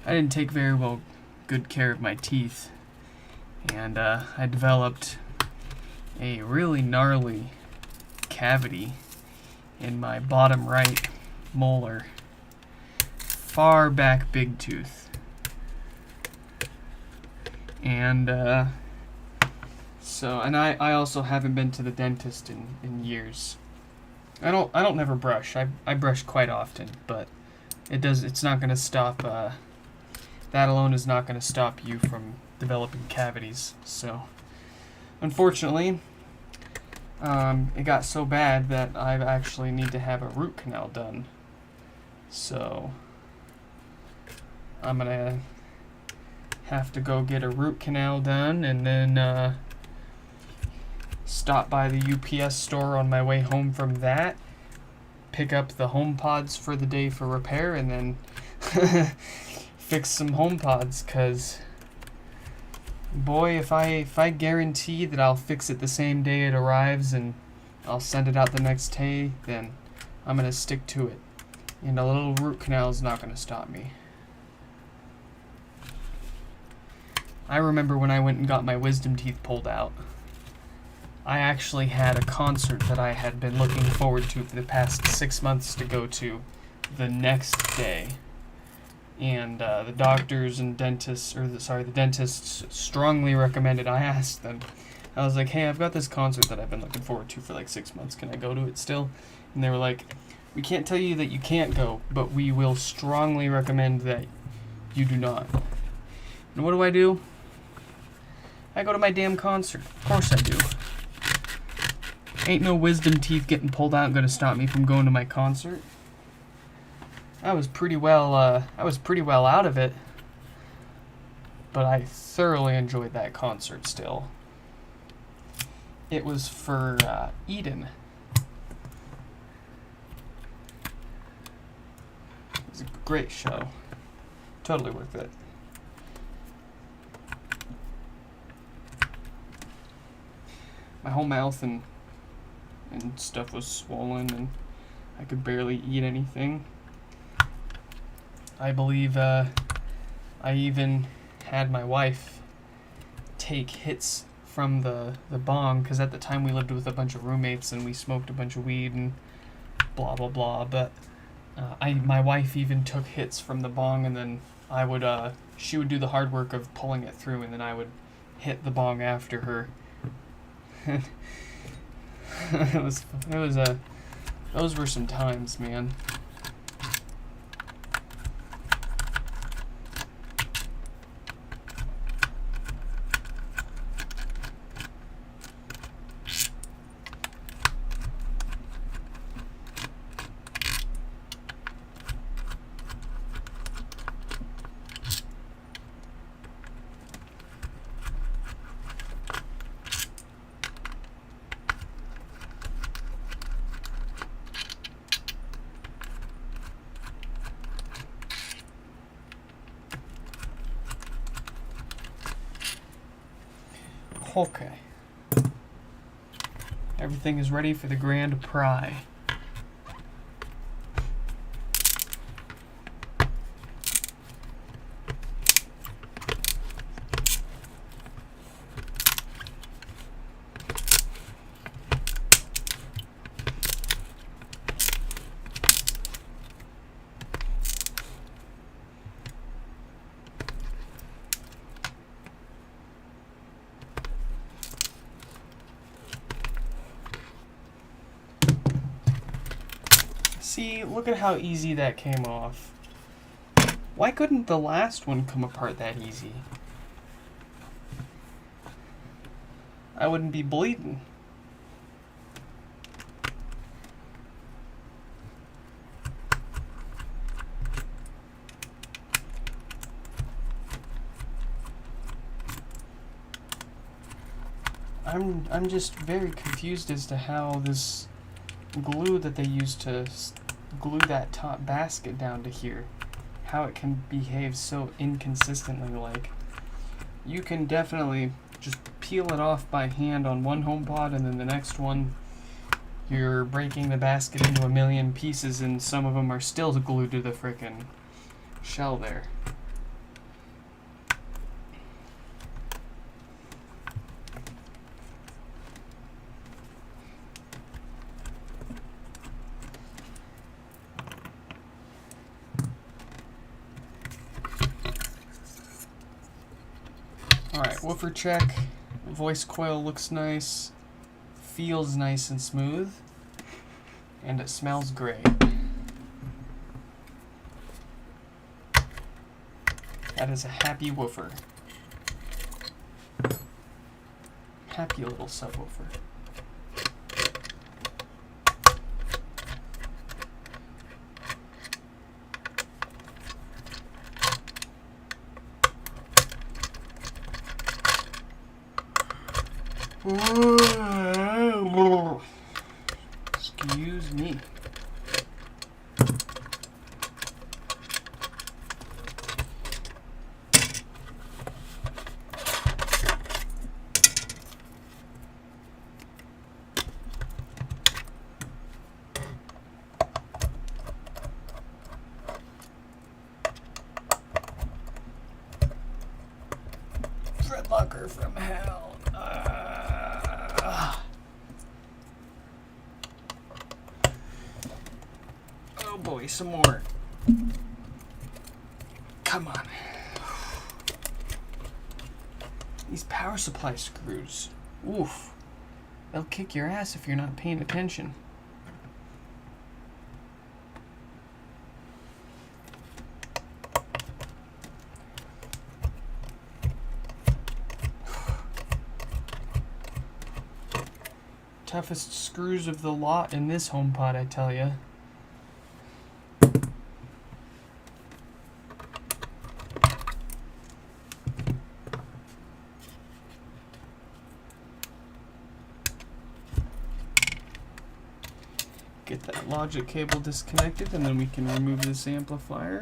I didn't take very good care of my teeth, and I developed a really gnarly cavity in my bottom right molar, far back big tooth, and I also haven't been to the dentist in years. I don't never brush. I brush quite often, but it's not gonna stop. That alone is not gonna stop you from developing cavities. So unfortunately, it got so bad that I actually need to have a root canal done. So I'm gonna have to go get a root canal done, and then stop by the UPS store on my way home from that, pick up the HomePods for the day for repair, and then fix some HomePods, cause boy, if I guarantee that I'll fix it the same day it arrives and I'll send it out the next day, then I'm gonna stick to it. And a little root canal is not gonna stop me. I remember when I went and got my wisdom teeth pulled out. I actually had a concert that I had been looking forward to for the past 6 months to go to the next day. And the doctors and dentists, the dentists strongly recommended. I asked them, I was like, hey, I've got this concert that I've been looking forward to for like 6 months. Can I go to it still? And they were like, we can't tell you that you can't go, but we will strongly recommend that you do not. And what do? I go to my damn concert. Of course I do. Ain't no wisdom teeth getting pulled out gonna stop me from going to my concert. I was pretty well out of it, but I thoroughly enjoyed that concert still. It was for Eden. It was a great show. Totally worth it. My whole mouth and stuff was swollen, and I could barely eat anything. I believe I even had my wife take hits from the bong, because at the time we lived with a bunch of roommates and we smoked a bunch of weed and blah blah blah. But my wife even took hits from the bong, and then she would do the hard work of pulling it through, and then I would hit the bong after her. Those were some times, man. Okay. Everything is ready for the grand pry. See, look at how easy that came off. Why couldn't the last one come apart that easy? I wouldn't be bleeding. I'm just very confused as to how this glue that they use to glue that top basket down to here, how it can behave so inconsistently. Like, you can definitely just peel it off by hand on one HomePod, and then the next one you're breaking the basket into a million pieces, and some of them are still glued to the frickin' shell there. Alright, woofer check. Voice coil looks nice. Feels nice and smooth. And it smells great. That is a happy woofer. Happy little subwoofer. Excuse me. Threadlocker from hell. Oh boy, some more. Come on. These power supply screws. Oof. They'll kick your ass if you're not paying attention. Toughest screws of the lot in this HomePod, I tell ya. Get that logic cable disconnected, and then we can remove this amplifier.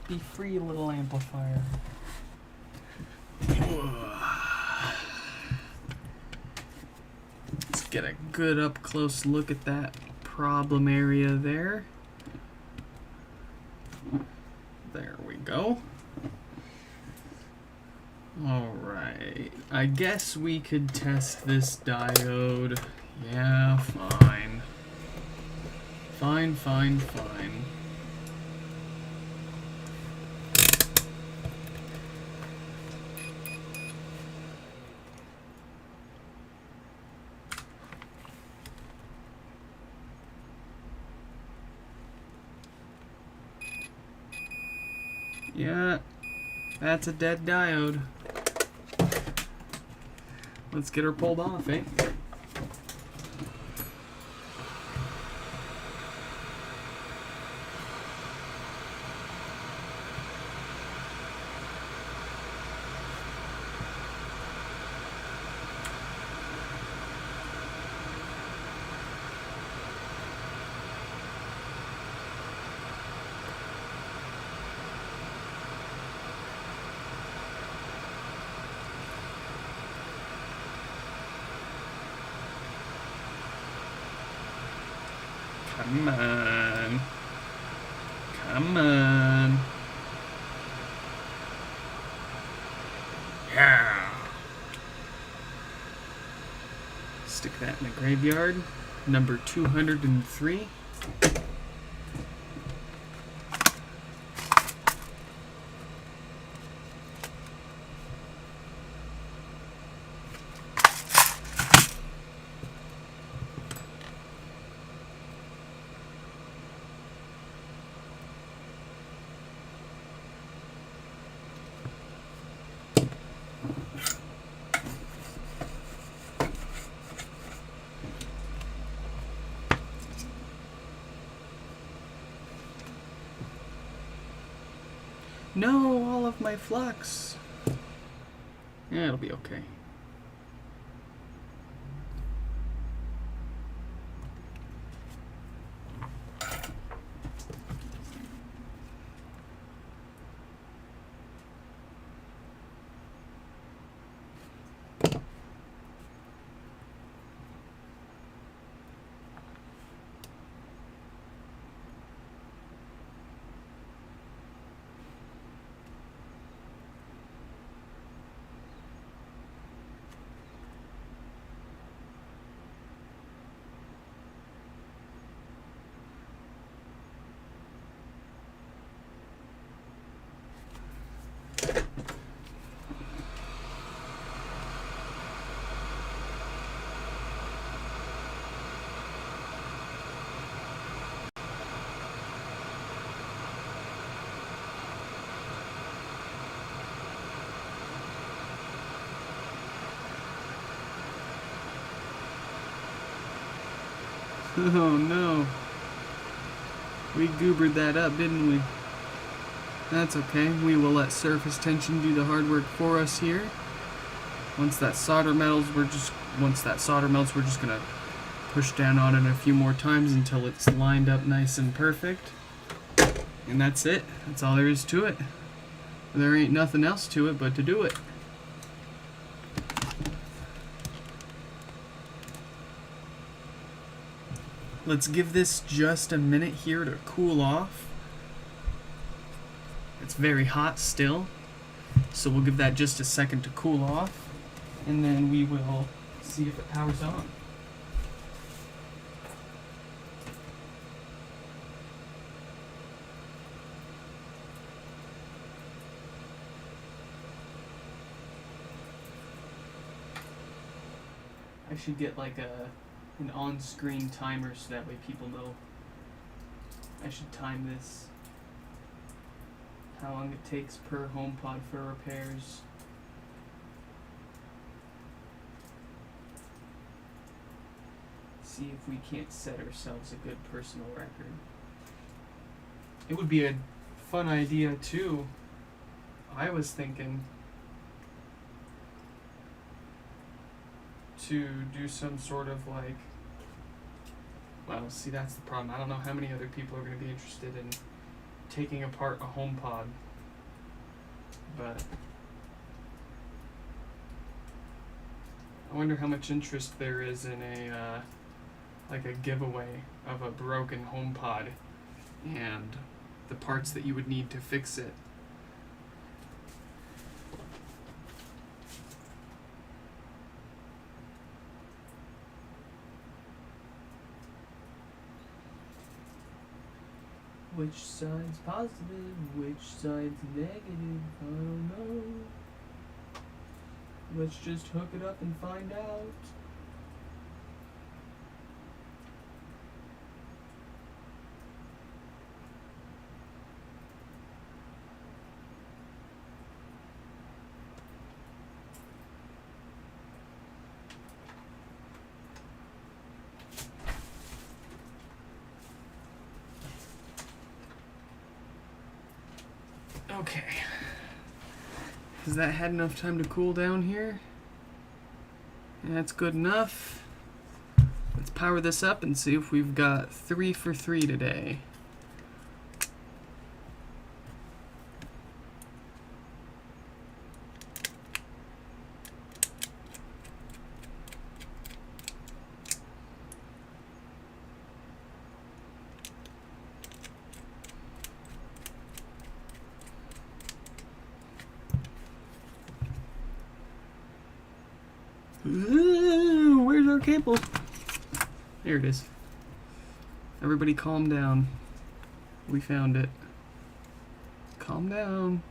Be free, little amplifier. Let's get a good up close look at that problem area there. There we go. Alright, I guess we could test this diode. Yeah, fine. Fine. Yeah, that's a dead diode. Let's get her pulled off, eh? Come on. Come on. Yeah. Stick that in the graveyard. Number 203. No, all of my flux. Yeah, it'll be okay. Oh no. We goobered that up, didn't we? That's okay. We will let surface tension do the hard work for us here. Once that solder melts, we're just gonna push down on it a few more times until it's lined up nice and perfect. And that's it. That's all there is to it. There ain't nothing else to it but to do it. Let's give this just a minute here to cool off. It's very hot still, so we'll give that just a second to cool off, and then we will see if it powers on. I should get like an on-screen timer so that way people know. I should time this. How long it takes per HomePod for repairs. See if we can't set ourselves a good personal record. It would be a fun idea too. I was thinking to do some sort of like, well, see, that's the problem. I don't know how many other people are going to be interested in taking apart a HomePod, but I wonder how much interest there is in a like a giveaway of a broken HomePod and the parts that you would need to fix it. Which side's positive? Which side's negative? I don't know. Let's just hook it up and find out. Okay. Has that had enough time to cool down here? That's good enough. Let's power this up and see if we've got 3 for 3 today. Where's our cable? There it is. Everybody calm down. We found it. Calm down.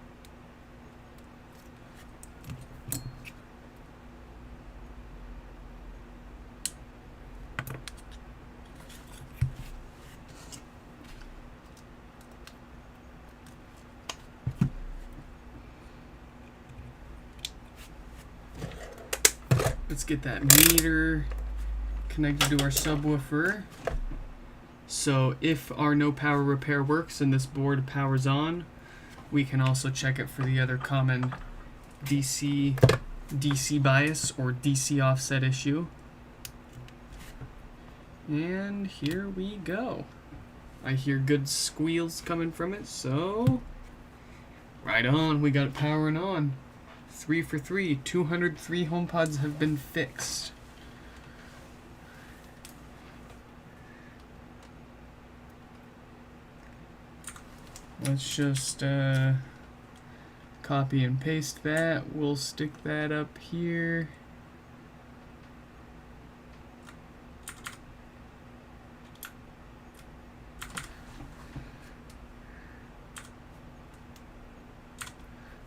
Let's get that meter connected to our subwoofer. So if our no power repair works and this board powers on, we can also check it for the other common DC bias or DC offset issue. And here we go. I hear good squeals coming from it, so right on, we got it powering on. 3 for 3, 203 HomePods have been fixed. Let's just copy and paste that. We'll stick that up here.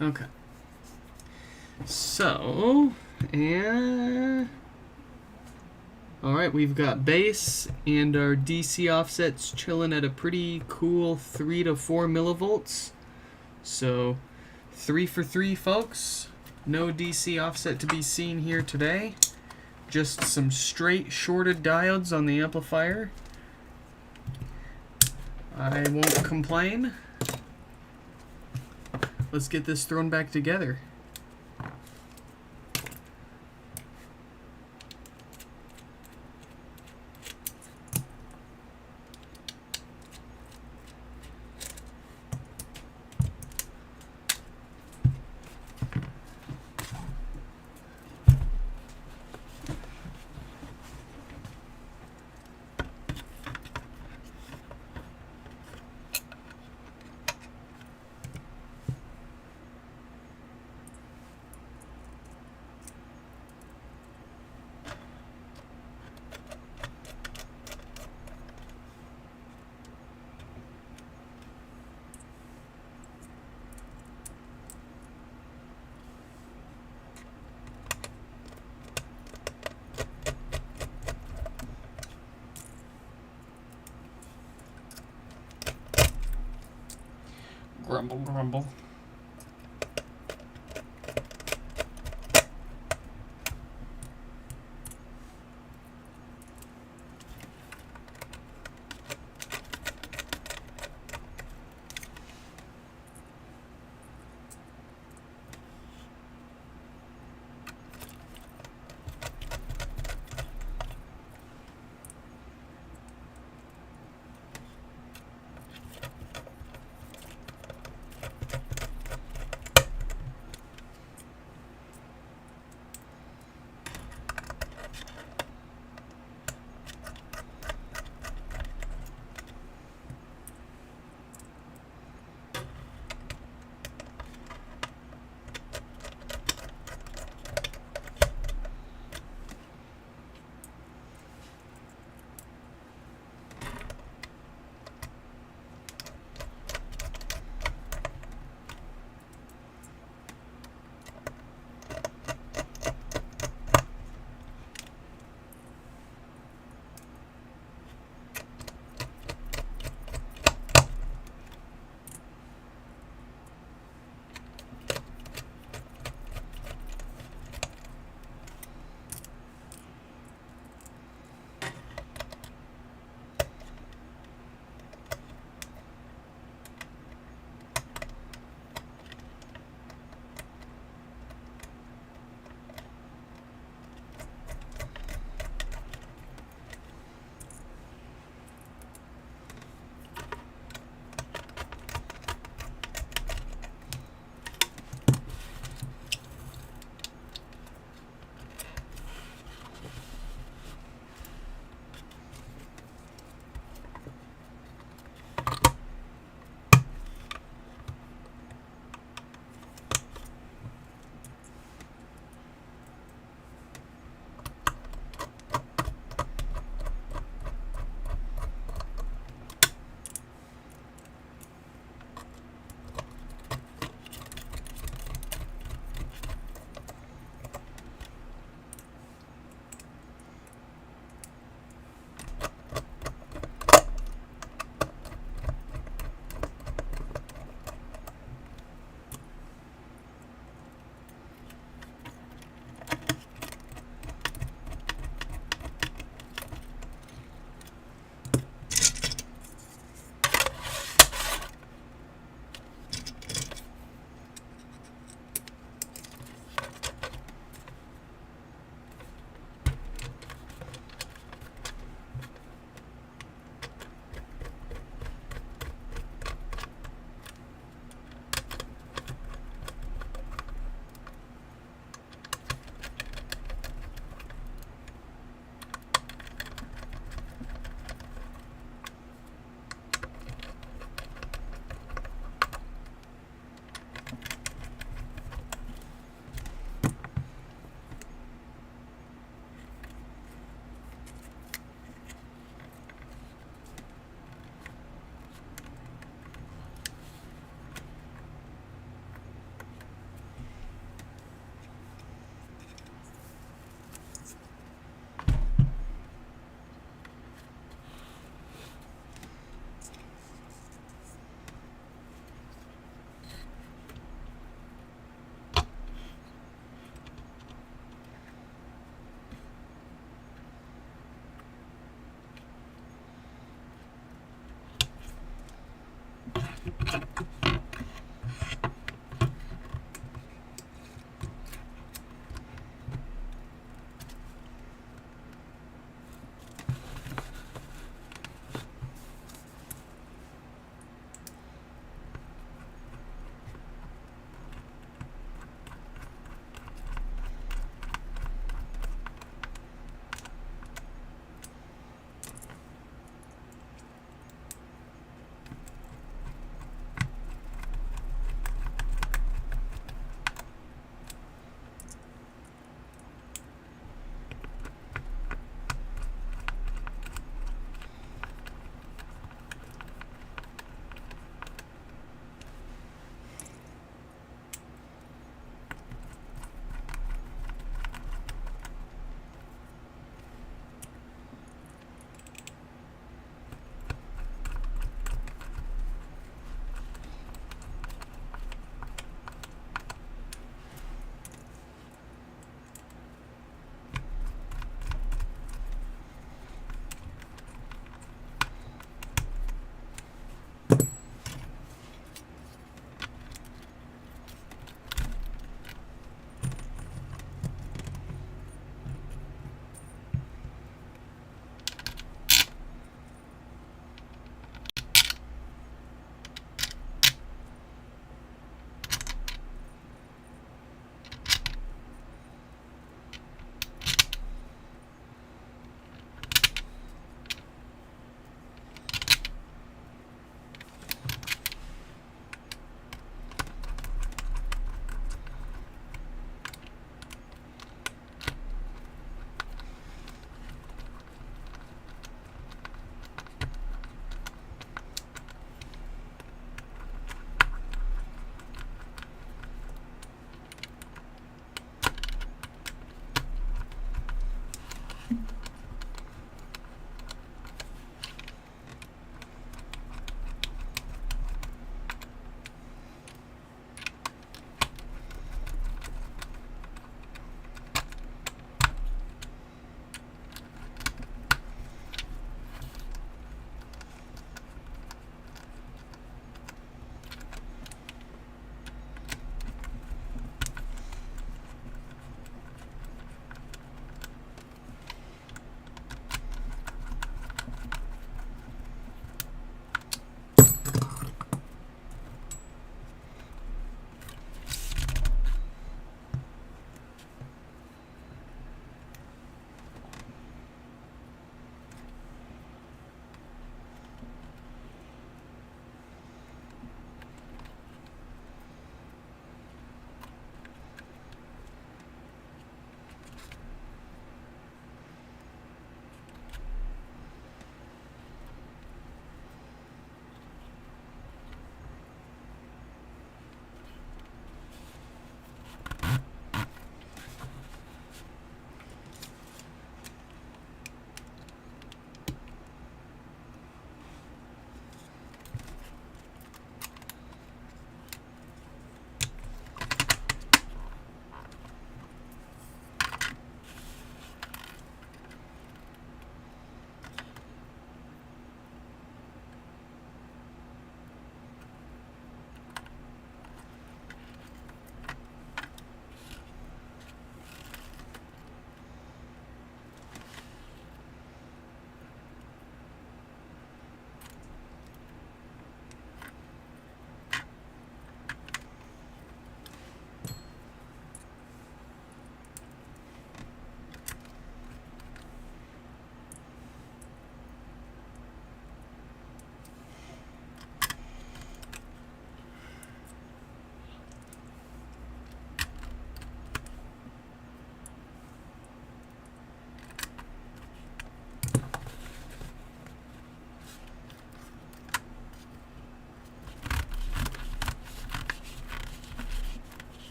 Okay. So, and alright, we've got base and our DC offsets chilling at a pretty cool 3 to 4 millivolts. So 3 for 3, folks. No DC offset to be seen here today. Just some straight shorted diodes on the amplifier. I won't complain. Let's get this thrown back together. Grumble, grumble.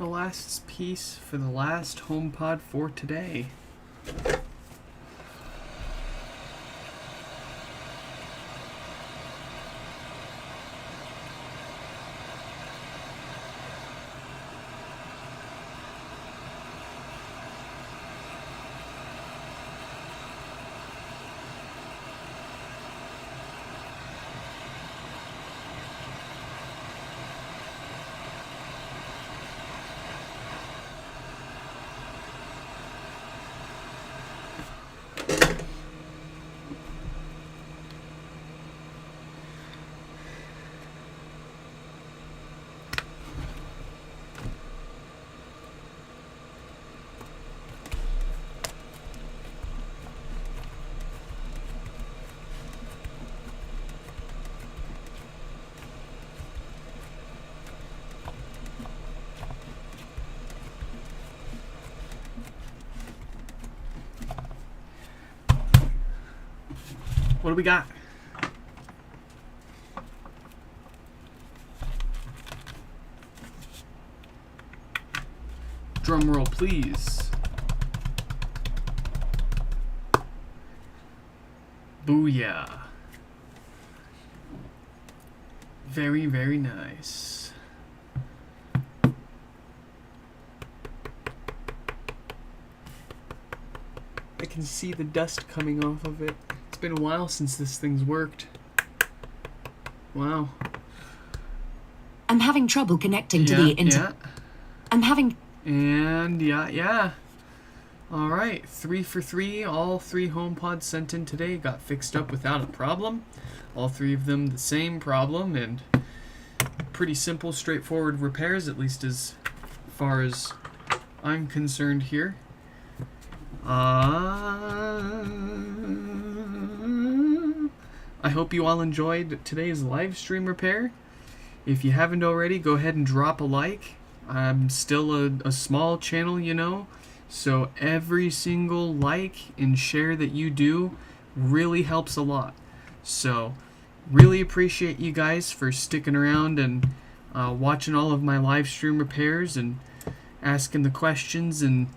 the last piece for the last HomePod for today. What do we got? Drum roll, please. Booyah. Very, very nice. I can see the dust coming off of it. It's been a while since this thing's worked. Wow. I'm having trouble connecting to the internet. I'm having... And yeah. All right, 3 for 3. All 3 HomePods sent in today got fixed up without a problem. All 3 of them the same problem, and pretty simple, straightforward repairs, at least as far as I'm concerned here. I hope you all enjoyed today's live stream repair. If you haven't already, go ahead and drop a like. I'm still a small channel, you know, so every single like and share that you do really helps a lot. So really appreciate you guys for sticking around and watching all of my live stream repairs and asking the questions and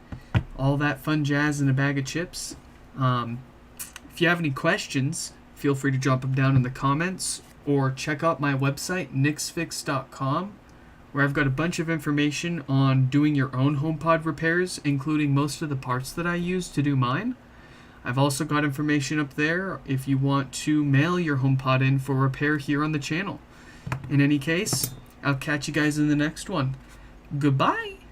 all that fun jazz in a bag of chips. If you have any questions, feel free to drop them down in the comments or check out my website, nixfix.com, where I've got a bunch of information on doing your own HomePod repairs, including most of the parts that I use to do mine. I've also got information up there if you want to mail your HomePod in for repair here on the channel. In any case, I'll catch you guys in the next one. Goodbye!